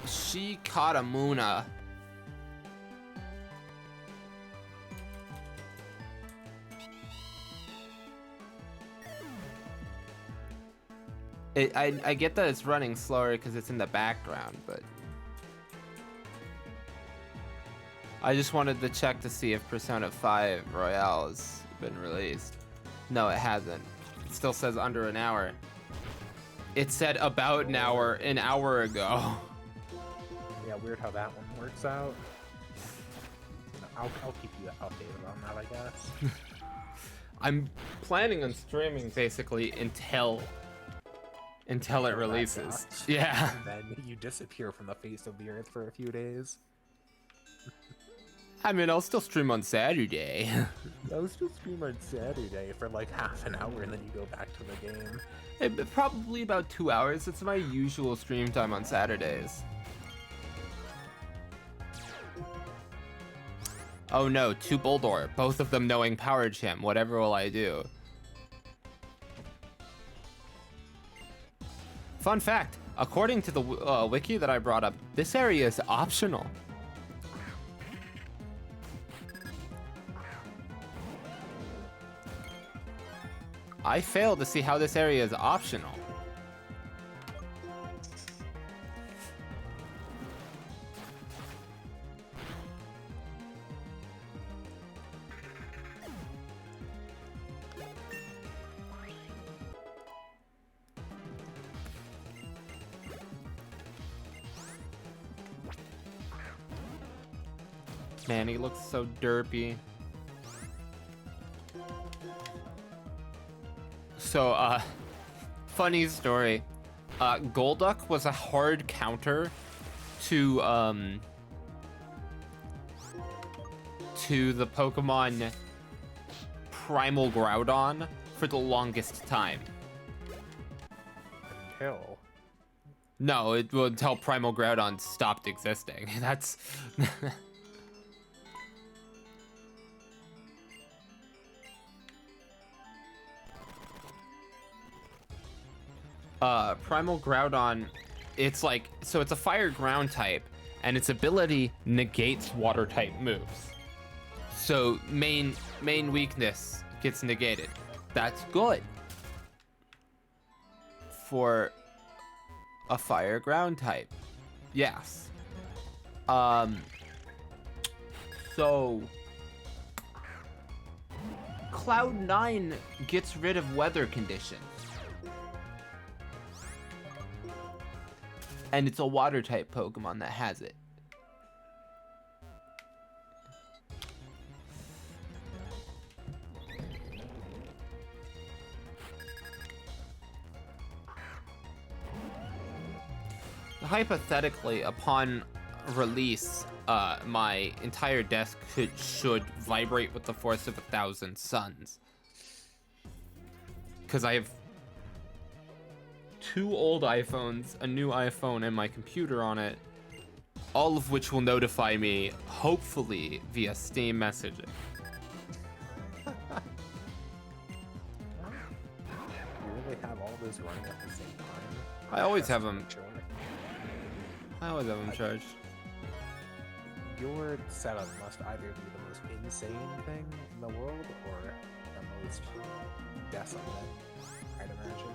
A: Shikaramuna. I get that it's running slower because it's in the background, but I just wanted to check to see if Persona 5 Royale has been released. No, it hasn't. It still says under an hour. It said about an hour ago.
B: Yeah, weird how that one works out. I'll keep you updated on that, I guess.
A: I'm planning on streaming basically until it releases. Yeah.
B: And then you disappear from the face of the earth for a few days.
A: I mean, I'll still stream on Saturday.
B: I'll still stream on Saturday for like half an hour and then you go back to the game.
A: Probably about 2 hours. It's my usual stream time on Saturdays. Oh no, 2 Boldor, both of them knowing Power Gem. Whatever will I do? Fun fact, according to the wiki that I brought up, this area is optional. I failed to see how this area is optional. Man, he looks so derpy. So, funny story. Golduck was a hard counter to the Pokemon Primal Groudon for the longest time.
B: Until.
A: No, it will until Primal Groudon stopped existing. That's Primal Groudon, it's like, so it's a fire ground type, and its ability negates water type moves. So main weakness gets negated. That's good for a fire ground type. Yes. So Cloud9 gets rid of weather conditions. And it's a water type Pokemon that has it. Hypothetically, upon release, my entire desk should vibrate with the force of 1,000 suns. Because I have 2 old iPhones, a new iPhone, and my computer on it, all of which will notify me, hopefully, via Steam messaging.
B: You really have all those running at the same time?
A: I always have them.
B: Sure.
A: I always have them charged.
B: Your setup must either be the most insane thing in the world or the most desolate, I'd imagine.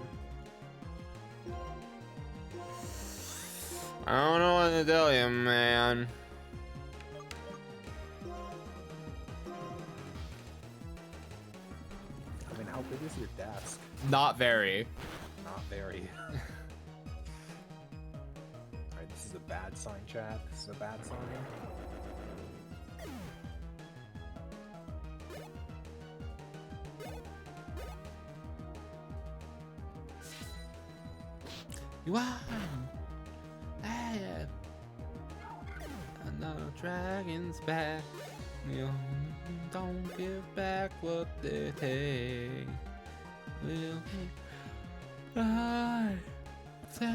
A: I don't know what to tell you, man.
B: I mean, how big is your desk?
A: Not very.
B: Not very. Alright, this is a bad sign, chat. This is a bad sign.
A: You are. Another dragon's back. You don't give back what they take. We'll I tell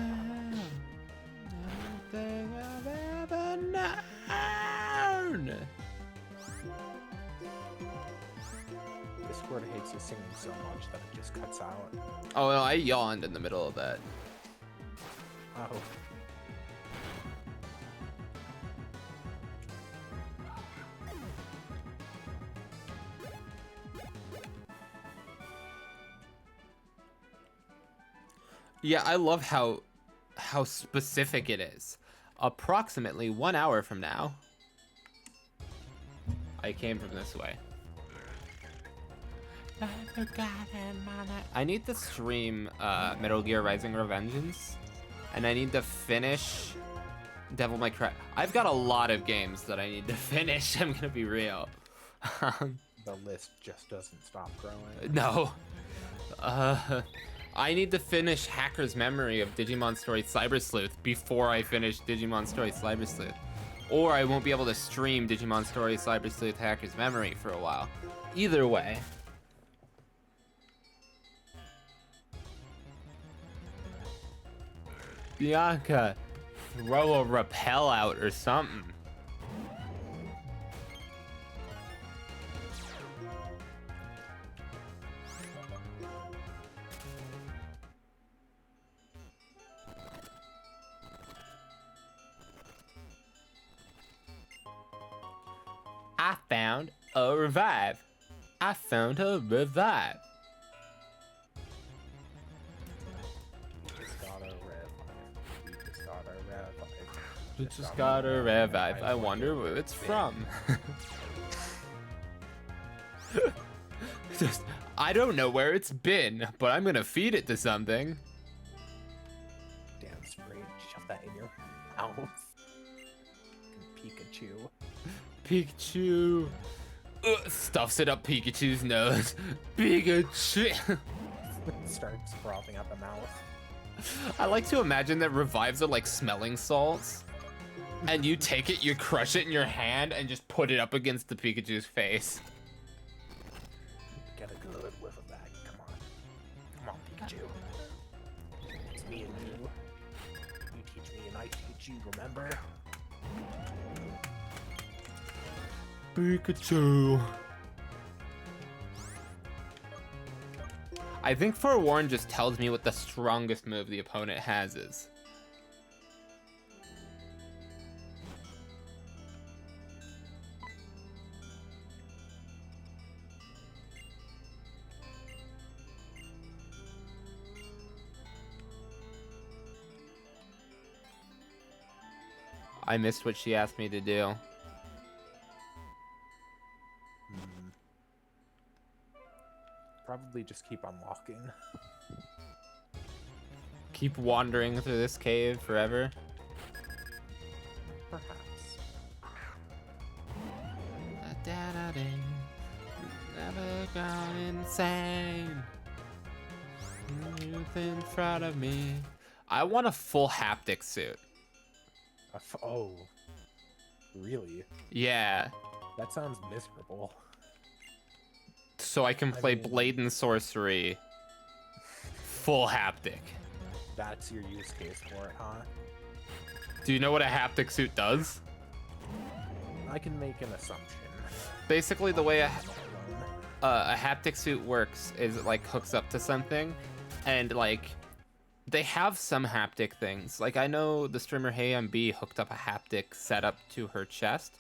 A: everything I've ever known.
B: Discord hates you singing so much that it just cuts out.
A: Oh, no, I yawned in the middle of that.
B: Oh.
A: Yeah, I love how specific it is. Approximately 1 hour from now, I came from this way. I need to stream Metal Gear Rising: Revengeance, and I need to finish Devil May Cry. I've got a lot of games that I need to finish. I'm gonna be real.
B: The list just doesn't stop growing.
A: No. I need to finish Hacker's Memory of Digimon Story Cyber Sleuth before I finish Digimon Story Cyber Sleuth. Or I won't be able to stream Digimon Story Cyber Sleuth Hacker's Memory for a while. Either way. Bianca, throw a rappel out or something. I found a revive. I found a revive. Just got a revive. I wonder where it's from. I don't know where it's been, but I'm gonna feed it to something.
B: Damn straight, shove that in your mouth. Pikachu.
A: Pikachu stuffs it up Pikachu's nose. Pikachu.
B: Starts frothing at the mouth.
A: I like to imagine that revives are like smelling salts, and you take it, you crush it in your hand, and just put it up against the Pikachu's face.
B: Get a good whiff of that. Come on. Come on, Pikachu. It's me and you. You teach me and I teach you, remember?
A: Pikachu. I think Forewarn just tells me what the strongest move the opponent has is. I missed what she asked me to do.
B: Probably just keep unlocking.
A: Keep wandering through this cave forever.
B: Perhaps.
A: Never gone insane. Youth in front of me. I want a full haptic suit.
B: Oh. Really?
A: Yeah.
B: That sounds miserable.
A: So I can play Blade and Sorcery full haptic.
B: That's your use case for it, huh?
A: Do you know what a haptic suit does?
B: I can make an assumption.
A: Basically, the way a haptic suit works is it like hooks up to something, and like they have some haptic things. Like I know the streamer HeyMB hooked up a haptic setup to her chest,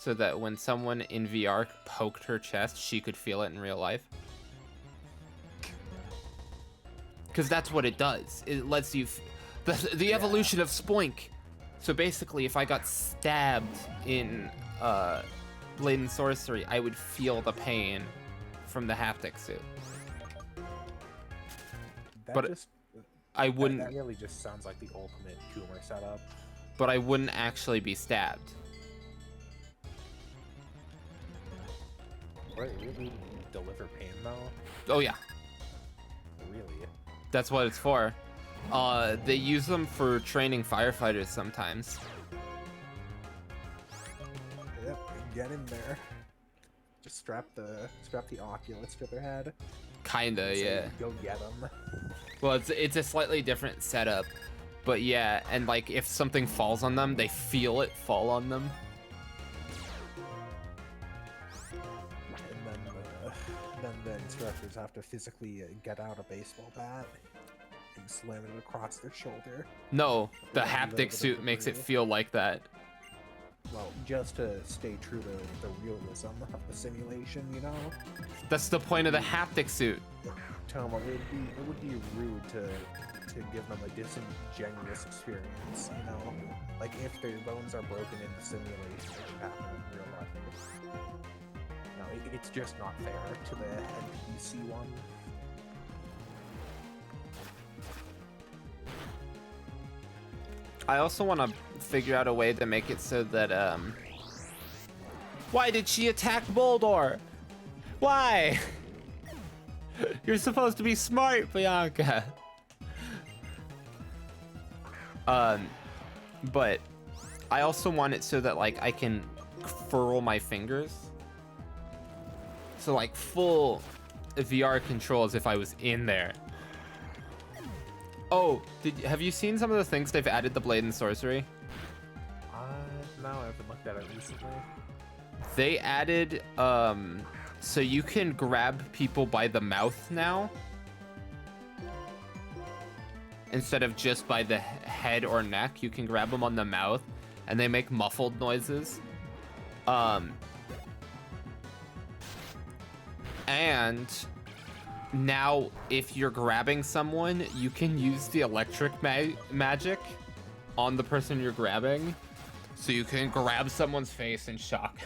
A: so that when someone in VR poked her chest, she could feel it in real life. Because that's what it does. It lets you... the evolution of Spoink. So basically, if I got stabbed in Blade and Sorcery, I would feel the pain from the haptic suit. I wouldn't...
B: That really just sounds like the ultimate tumor setup.
A: But I wouldn't actually be stabbed.
B: Right, really deliver pain though?
A: Oh yeah.
B: Really?
A: That's what it's for. They use them for training firefighters sometimes.
B: Yep, get in there. Just strap the Oculus to their head.
A: Kinda, yeah.
B: Go get them.
A: Well, it's a slightly different setup, but yeah, and like if something falls on them, they feel it fall on them.
B: Then the instructors have to physically get out a baseball bat and slam it across their shoulder.
A: No, the haptic suit makes it feel like that.
B: Well, just to stay true to the realism of the simulation, you know?
A: That's the point of the haptic suit.
B: Tomo, it would be rude to give them a disingenuous experience, you know? Like, if their bones are broken in the simulation, it should happen in real life. No, it's just not fair to the NPC one.
A: I also want to figure out a way to make it so that, Why did she attack Boldor? Why? You're supposed to be smart, Bianca. But I also want it so that, like, I can furl my fingers. So, like, full VR controls if I was in there. Oh, have you seen some of the things they've added to Blade and Sorcery?
B: No, I haven't looked at it recently.
A: They added, so you can grab people by the mouth now. Instead of just by the head or neck, you can grab them on the mouth, and they make muffled noises. And now, if you're grabbing someone, you can use the electric magic on the person you're grabbing. So you can grab someone's face and shock.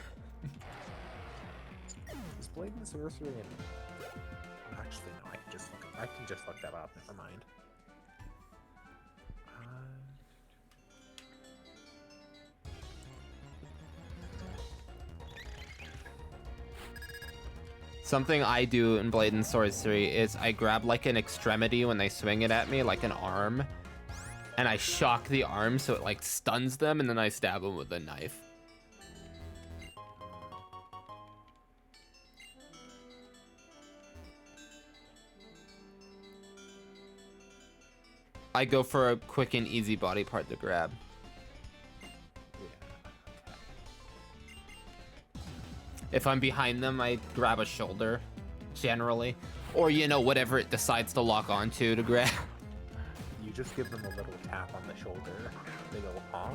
B: Is Blade and Sorcery in... Actually, no, I can just look that up. Never mind.
A: Something I do in Blade and Sorcery is I grab like an extremity when they swing it at me, like an arm, and I shock the arm so it like stuns them, and then I stab them with a knife. I go for a quick and easy body part to grab. If I'm behind them, I grab a shoulder, generally. Or, you know, whatever it decides to lock onto to grab.
B: You just give them a little tap on the shoulder, they go, huh?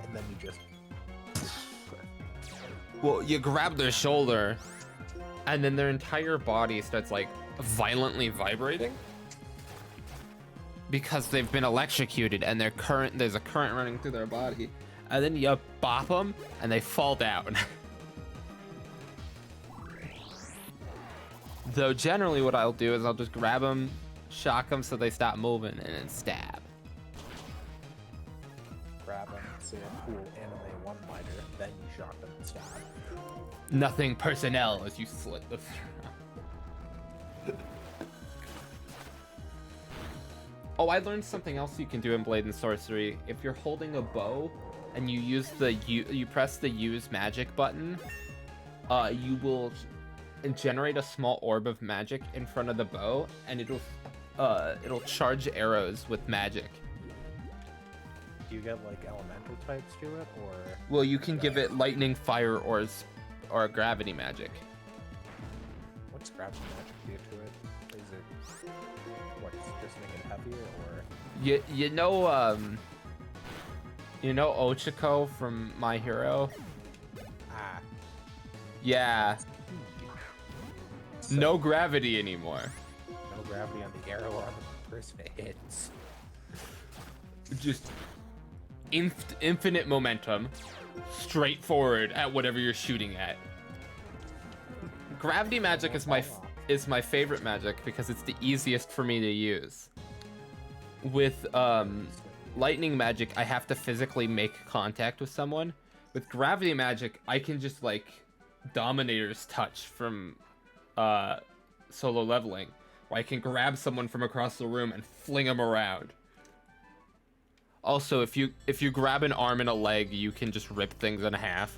B: And then you just...
A: Well, you grab their shoulder, and then their entire body starts, like, violently vibrating. Because they've been electrocuted, and there's a current running through their body. And then you bop them, and they fall down. Though generally what I'll do is I'll just grab them, shock them so they stop moving, and then stab.
B: Grab them, say a cool anime one-liner, then you shock them and stab.
A: Nothing personnel as you slit the throat. Oh, I learned something else you can do in Blade and Sorcery. If you're holding a bow and you use you press the use magic button, you will generate a small orb of magic in front of the bow, and it'll charge arrows with magic.
B: Do you get like elemental types to it, or?
A: Well, you can give it lightning, fire, or gravity magic.
B: What's gravity magic do to it? Is it what, just make it heavier, or?
A: You know Ochako from My Hero?
B: Ah.
A: Yeah.
B: So,
A: No gravity anymore.
B: no gravity on the arrow on the person it hits.
A: Just infinite momentum, straight forward at whatever you're shooting at. Gravity magic is my favorite magic because it's the easiest for me to use. With lightning magic, I have to physically make contact with someone. With gravity magic, I can just like Dominator's touch from solo leveling, where I can grab someone from across the room and fling them around. Also, if you grab an arm and a leg, you can just rip things in half.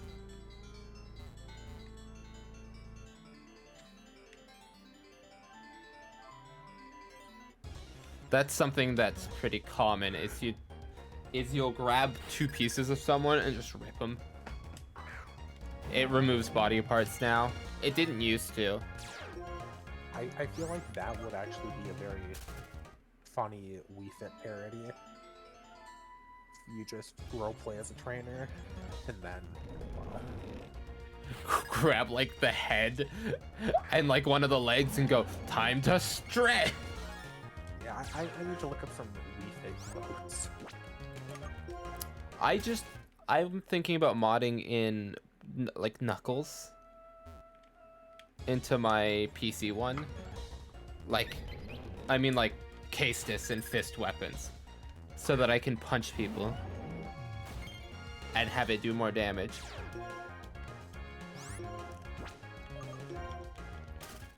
A: That's something that's pretty common. You'll grab two pieces of someone and just rip them. It removes body parts now. It didn't used to.
B: I feel like that would actually be a very funny Wii Fit parody. You just roleplay as a trainer, and then
A: grab like the head and like one of the legs and go, time to stretch.
B: Yeah, I need to look up some Wii Fit quotes.
A: I'm thinking about modding in like Knuckles into my PC one. Like Castus and fist weapons, so that I can punch people and have it do more damage.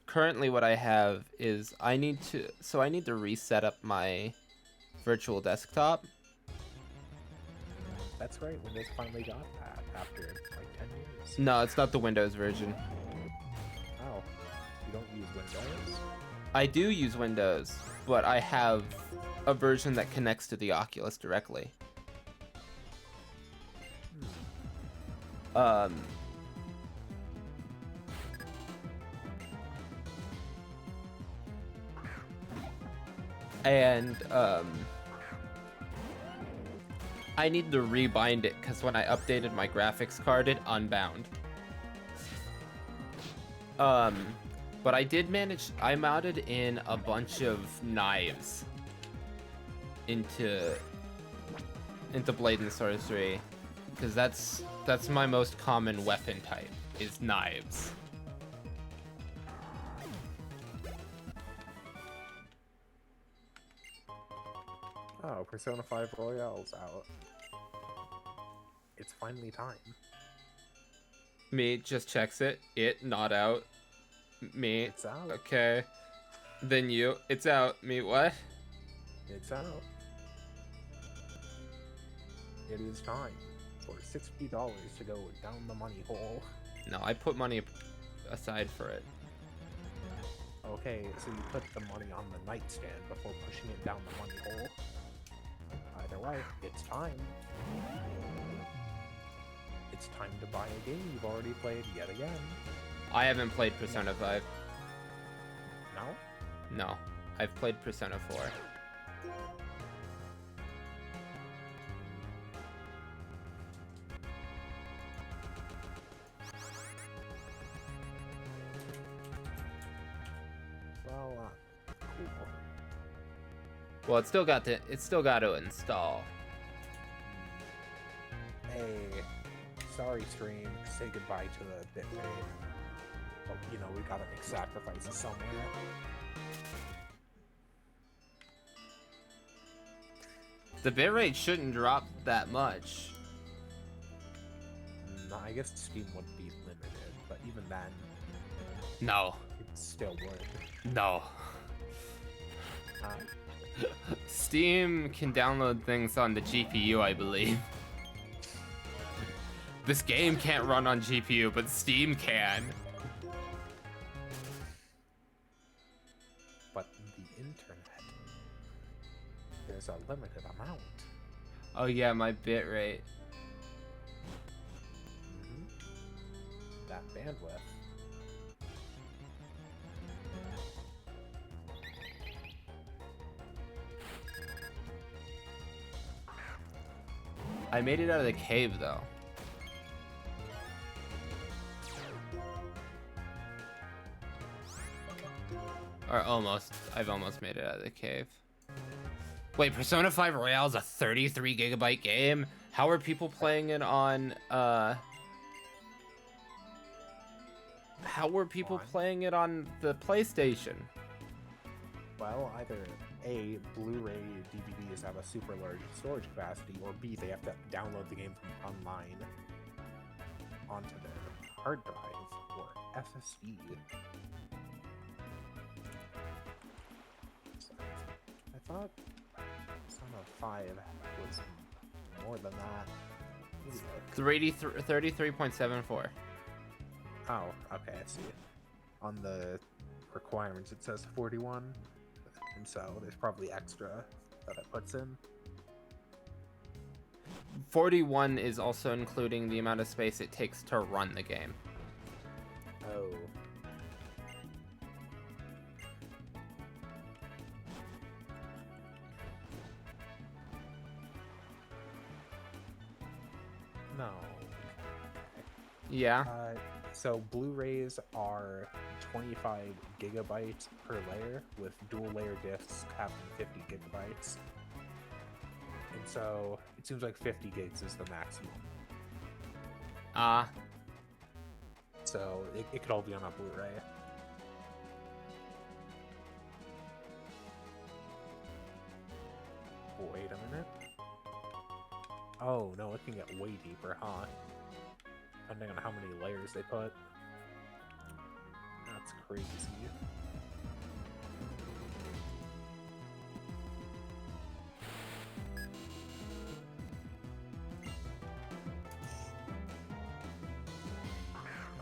A: Currently what I have is I need to reset up my virtual desktop.
B: That's right, when they finally got that after like 10 years.
A: No, it's not the Windows version.
B: Oh, you don't use Windows?
A: I do use Windows, but I have a version that connects to the Oculus directly. I need to rebind it because when I updated my graphics card, it unbound. But I did manage. I mounted in a bunch of knives into Blade and Sorcery, because that's my most common weapon type, is knives.
B: Oh, Persona 5 Royale's out. It's finally time.
A: Me just checks it. Not out. Me.
B: It's out.
A: Okay. Then you. It's out. Me. What?
B: It's out. It is time for $60 to go down the money hole.
A: No, I put money aside for it.
B: Okay, so you put the money on the nightstand before pushing it down the money hole. Either way, it's time. It's time to buy a game you've already played yet again.
A: I haven't played Persona 5.
B: No?
A: No. I've played Persona 4.
B: Well, cool.
A: Well, it's still got to install.
B: Hey, sorry stream, say goodbye to the bitrate. But, you know, we gotta make sacrifices somewhere.
A: The bitrate shouldn't drop that much.
B: No, I guess Steam would be limited, but even then,
A: No.
B: it still would.
A: No. Steam can download things on the GPU, I believe. This game can't run on GPU, but Steam can.
B: But the internet, there's a limited amount.
A: Oh yeah, my bitrate.
B: That bandwidth.
A: I made it out of the cave though. Or almost. I've almost made it out of the cave. Wait, Persona 5 Royale is a 33 gigabyte game? How are people playing it on, How were people playing it on the PlayStation?
B: Well, either A, Blu-ray DVDs have a super large storage capacity, or B, they have to download the game from online onto their hard drive or SSD. I thought Persona 5 was more than that.
A: 33.74.
B: Oh, okay, I see. On the requirements it says 41, and so there's probably extra that it puts in.
A: 41 is also including the amount of space it takes to run the game.
B: Oh. No.
A: Yeah.
B: So Blu-rays are 25 gigabytes per layer, with dual layer discs having 50 gigabytes. And so it seems like 50 gigs is the maximum. So it could all be on a Blu-ray. Wait a minute. Oh, no, it can get way deeper, huh? Depending on how many layers they put. That's crazy.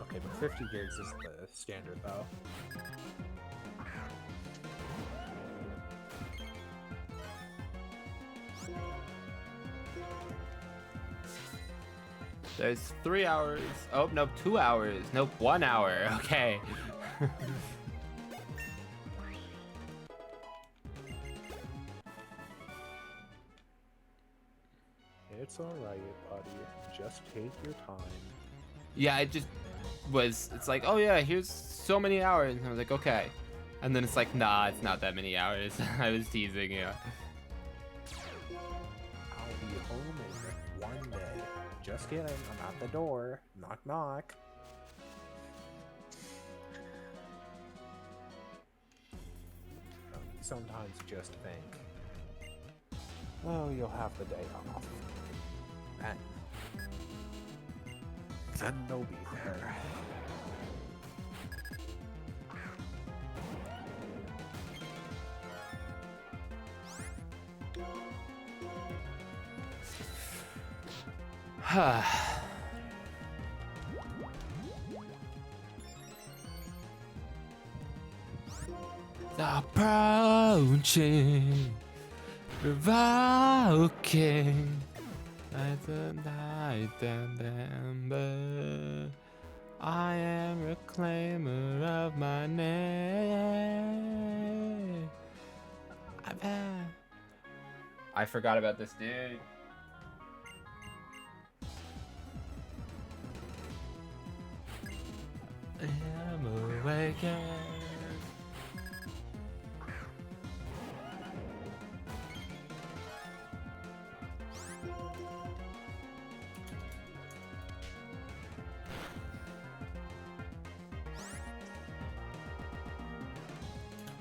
B: Okay, but 50 gigs is the standard, though.
A: There's 3 hours. Oh, nope, 2 hours. Nope, 1 hour. Okay.
B: It's alright, buddy. Just take your time.
A: Yeah, it just was. It's like, oh yeah, here's so many hours. And I was like, okay. And then it's like, nah, it's not that many hours. I was teasing you.
B: I'll be home in one day. Just kidding, I'm at the door. Knock, knock. Sometimes you just think, oh, you'll have the day off. And then they'll be there.
A: Approaching, provoking. Night and night and ember. I am reclaimer of my name. I forgot about this dude. I am awakened.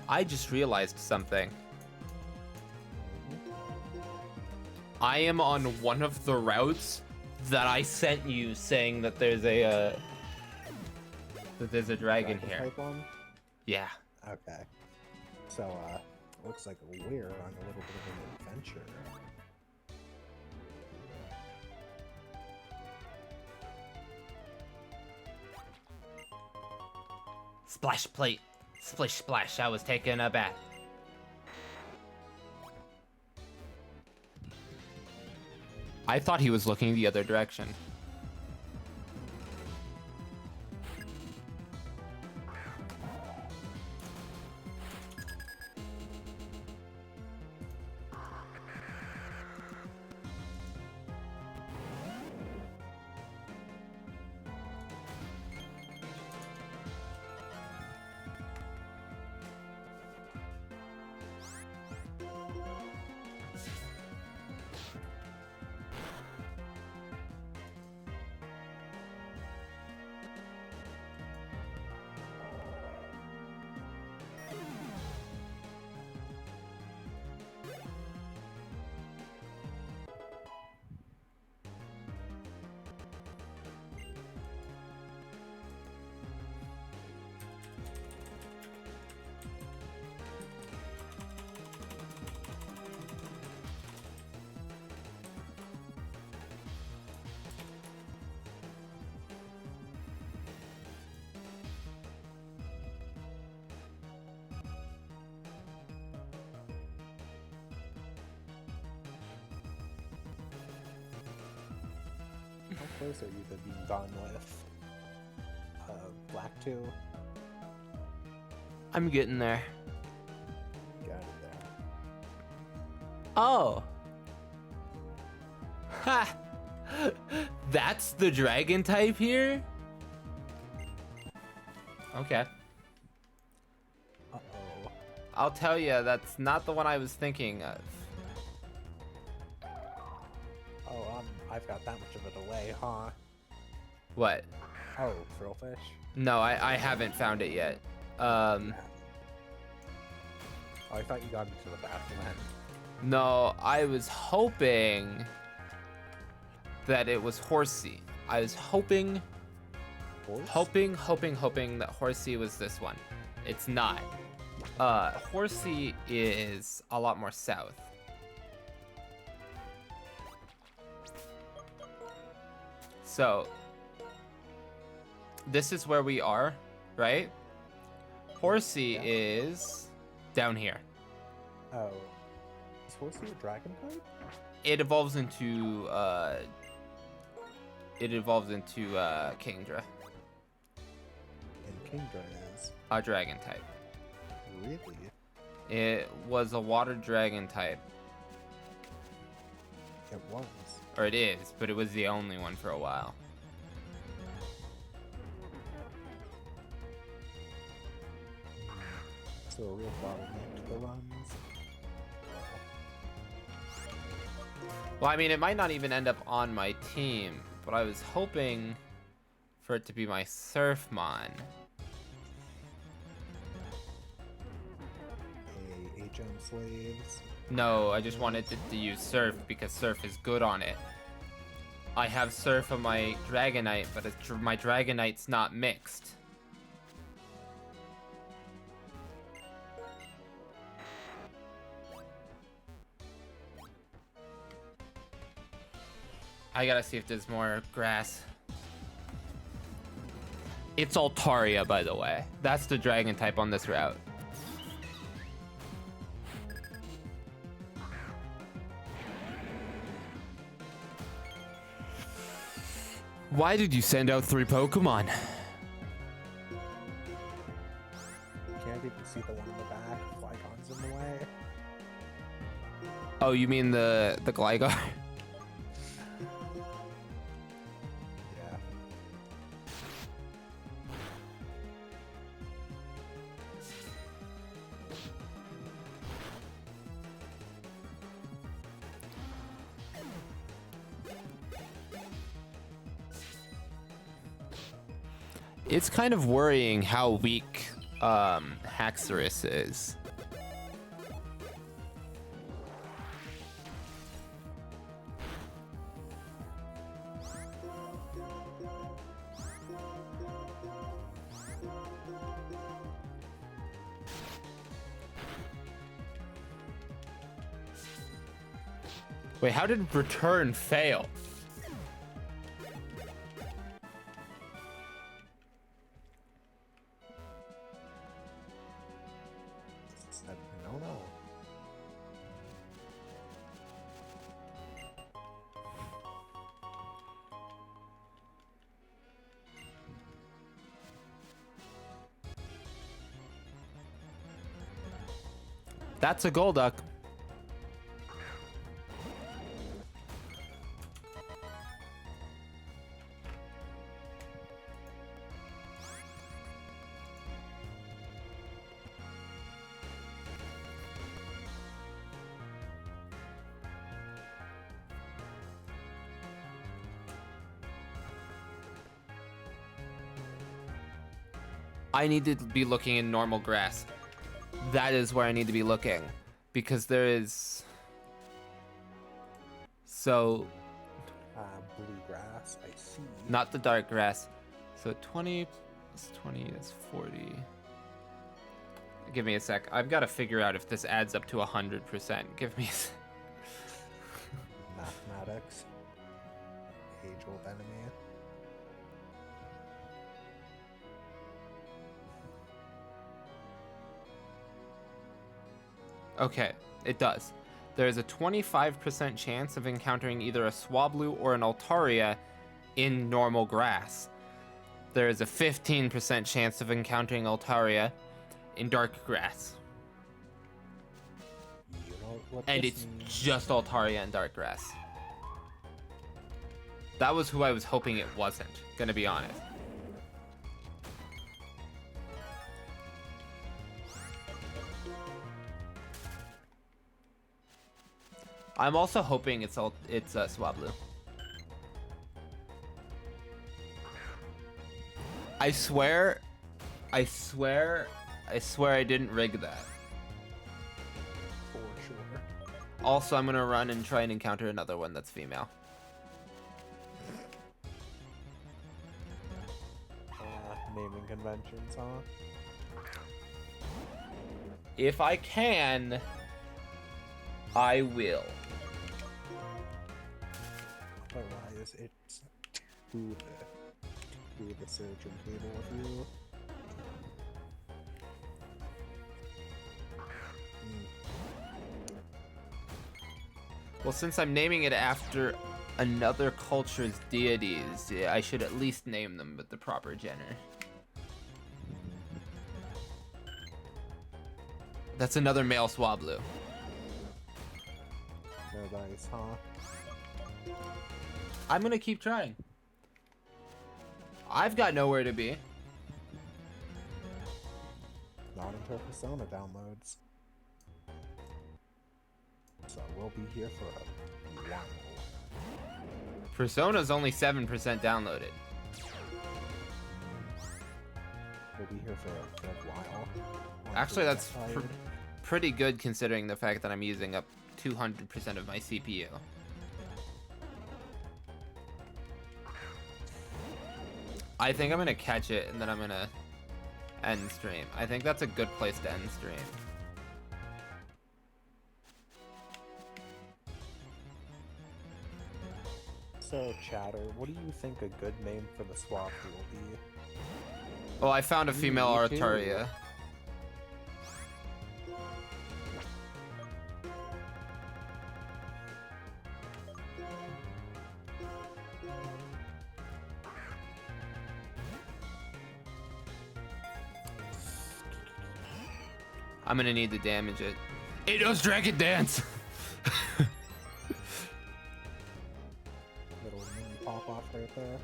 A: I just realized something. I am on one of the routes that I sent you saying that there's a dragon here.
B: Type one?
A: Yeah.
B: Okay. So, looks like we're on a little bit of an adventure.
A: Splash plate. Splish splash, I was taking a bath. I thought he was looking the other direction.
B: How close are you to being done with Black 2?
A: I'm getting there.
B: Got it there.
A: Oh. Ha! That's the dragon type here? Okay.
B: Uh-oh.
A: I'll tell you, that's not the one I was thinking of.
B: Oh, I've got that much of a delay, huh?
A: What?
B: Oh, Frillfish?
A: No, I haven't found it yet.
B: Oh, I thought you got into the bathroom.
A: No, I was hoping that it was Horsey. I was hoping that Horsey was this one. It's not. Horsey is a lot more south. So, this is where we are, right? Horsey is down here.
B: Oh. Is Horsey a dragon type?
A: It evolves into Kingdra.
B: And Kingdra is?
A: A dragon type.
B: Really?
A: It was a water dragon type.
B: It was.
A: Or it is, but it was the only one for a while.
B: So a real bottleneck to the runs.
A: Well, I mean, it might not even end up on my team, but I was hoping for it to be my Surfmon.
B: Hey, HM slaves.
A: No, I just wanted to use Surf because Surf is good on it. I have Surf on my Dragonite, but my Dragonite's not mixed. I gotta see if there's more grass. It's Altaria, by the way. That's the dragon type on this route. Why did you send out 3 Pokemon?
B: Can't even see the one in the back. Flygon's in the way.
A: Oh, you mean the Gligar?
B: Yeah.
A: It's kind of worrying how weak Haxorus is. Wait, how did return fail?
B: No.
A: That's a Golduck. I need to be looking in normal grass. That is where I need to be looking. Because there is... So...
B: Bluegrass, I see.
A: Not the dark grass. So 20 plus 20 is 40. Give me a sec. I've got to figure out if this adds up to 100%. Give me a sec.
B: Mathematics. Age-old enemy.
A: Okay, it does. There is a 25% chance of encountering either a Swablu or an Altaria in normal grass. There is a 15% chance of encountering Altaria in dark grass.
B: You know what
A: And
B: this
A: it's
B: means?
A: just Altaria and dark grass. That was who I was hoping it wasn't, gonna be honest. I'm also hoping it's Swablu. I swear I didn't rig that.
B: For sure.
A: Also, I'm gonna run and try and encounter another one that's female.
B: Naming conventions, huh?
A: If I can, I will.
B: Otherwise, it's to the surgeon table with you.
A: Well, since I'm naming it after another culture's deities, yeah, I should at least name them with the proper gender. That's another male Swablu.
B: Nice, huh?
A: I'm gonna keep trying. I've got nowhere to be.
B: Not until Persona downloads. So we'll be here for a while.
A: Persona's only 7% downloaded.
B: We'll be here for a good while.
A: Actually, that's pretty good considering the fact that I'm using up 200% of my CPU. I think I'm gonna catch it and then I'm gonna end stream. I think that's a good place to end stream.
B: So, chatter, what do you think a good name for the Swap will be?
A: Well, I found a female
C: me too.
A: Artaria. I'm gonna need to damage it. It does Dragon Dance!
B: Little mini pop off right there.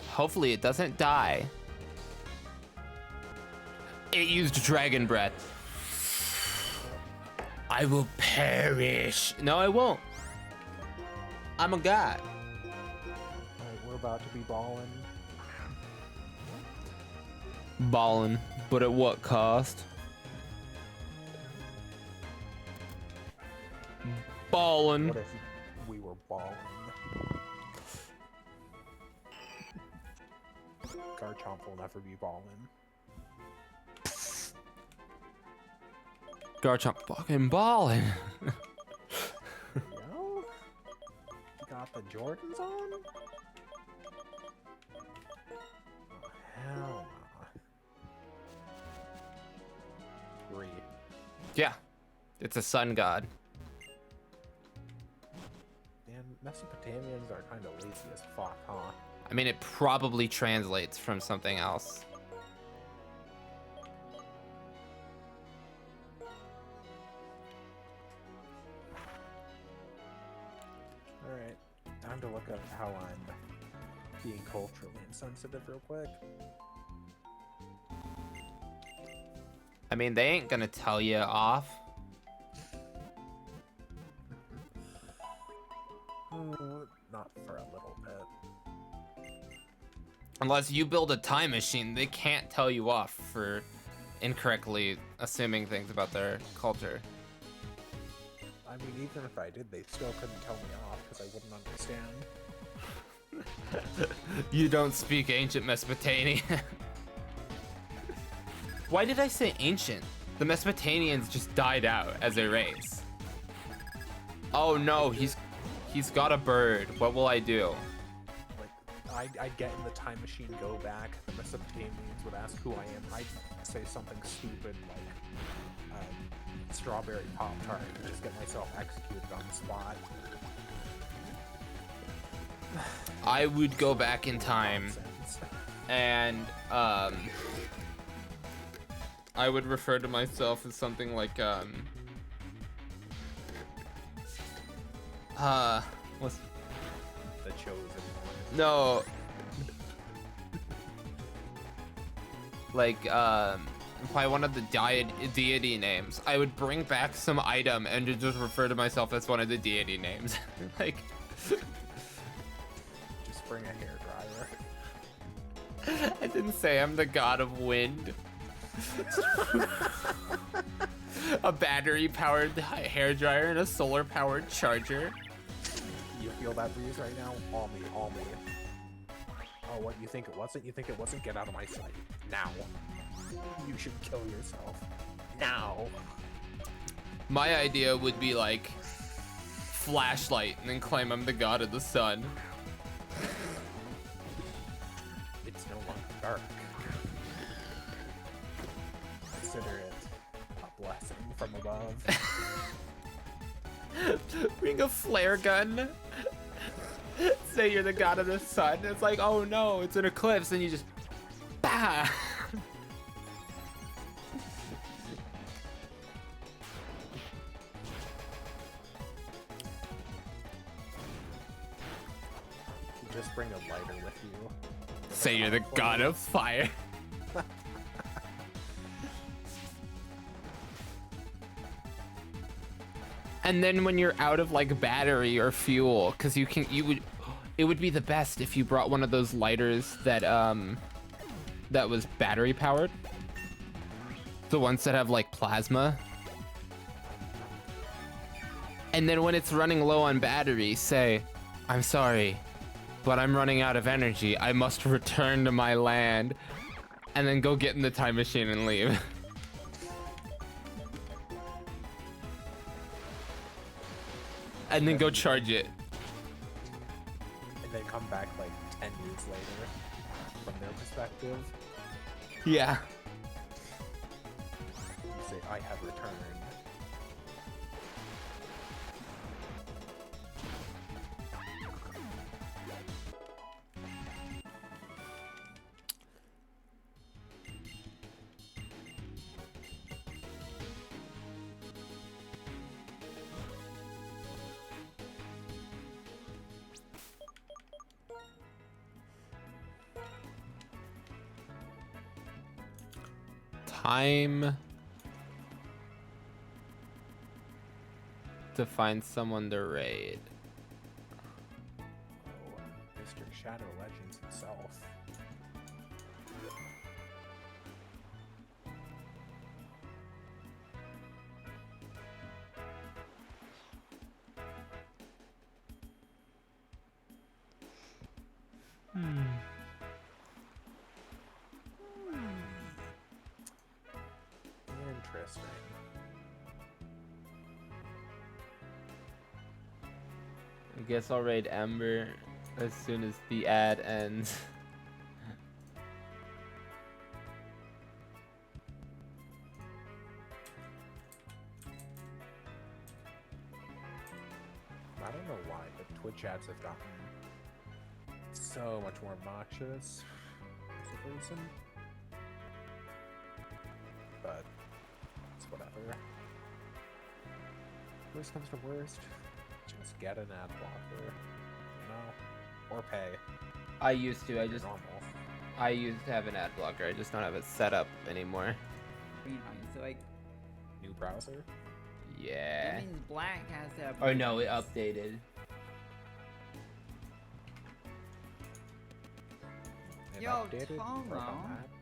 A: Hopefully it doesn't die. It used Dragon Breath. I will perish. No, I won't. I'm a god.
B: Alright, we're about to be balling.
A: Ballin', but at what cost? Ballin'.
B: What if we were balling? Garchomp will never be balling.
A: Garchomp fucking ballin'.
B: Yo? You got the Jordans on? Oh, hell nah. 3.
A: Yeah, it's a sun god.
B: Damn, Mesopotamians are kind of lazy as fuck, huh?
A: I mean, it probably translates from something else.
B: Alright, time to look at how I'm being culturally insensitive real quick.
A: I mean, they ain't gonna tell you off.
B: Not for a little bit.
A: Unless you build a time machine, they can't tell you off for incorrectly assuming things about their culture.
B: I mean, even if I did, they still couldn't tell me off because I wouldn't understand.
A: You don't speak ancient Mesopotamian. Why did I say ancient? The Mesopotamians just died out as a race. Oh no, he's got a bird. What will I do?
B: Like, I'd get in the time machine, go back, the Mesopotamians would ask who I am, I'd say something stupid like strawberry Pop-Tart and just get myself executed on the spot.
A: I would go back in time
B: Nonsense.
A: and I would refer to myself as something like what's
B: The chosen one.
A: no like probably one of the deity names. I would bring back some item and just refer to myself as one of the deity names. Like
B: Just bring a hairdryer.
A: I didn't say I'm the god of wind. A battery-powered hairdryer and a solar-powered charger.
B: You feel that breeze right now? All me, all me. Oh, what, you think it wasn't? You think it wasn't? Get out of my sight. Now. You should kill yourself. Now.
A: My idea would be like flashlight and then claim I'm the god of the sun.
B: It's no longer dark. Consider it a blessing from above.
A: Bring a flare gun. Say you're the god of the sun. It's like, oh no, it's an eclipse, and you just bah.
B: Just bring a lighter with you.
A: Say you're the god of fire. And then when you're out of like battery or fuel, because it would be the best if you brought one of those lighters that that was battery powered. The ones that have like plasma. And then when it's running low on battery, say, I'm sorry, but I'm running out of energy. I must return to my land. And then go get in the time machine and leave. and then go charge it.
B: And then come back like 10 years later from their perspective.
A: Yeah.
B: You say, I have returned.
A: Time to find someone to raid.
B: Oh, Mr. Shadow Legends himself. Interesting.
A: I guess I'll raid Ember as soon as the ad ends.
B: I don't know why, but Twitch ads have gotten so much more obnoxious as a reason. But it's whatever. Worst comes to worst, just get an ad blocker, you know, or pay.
A: I used to.
B: Normal.
A: I used to have an ad blocker. I just don't have it set up anymore.
C: So like,
B: New browser.
A: Yeah.
C: that means black has to have.
A: Oh no, it updated.
B: It
C: Yo,
B: updated.
C: Tomo.
B: Work on that.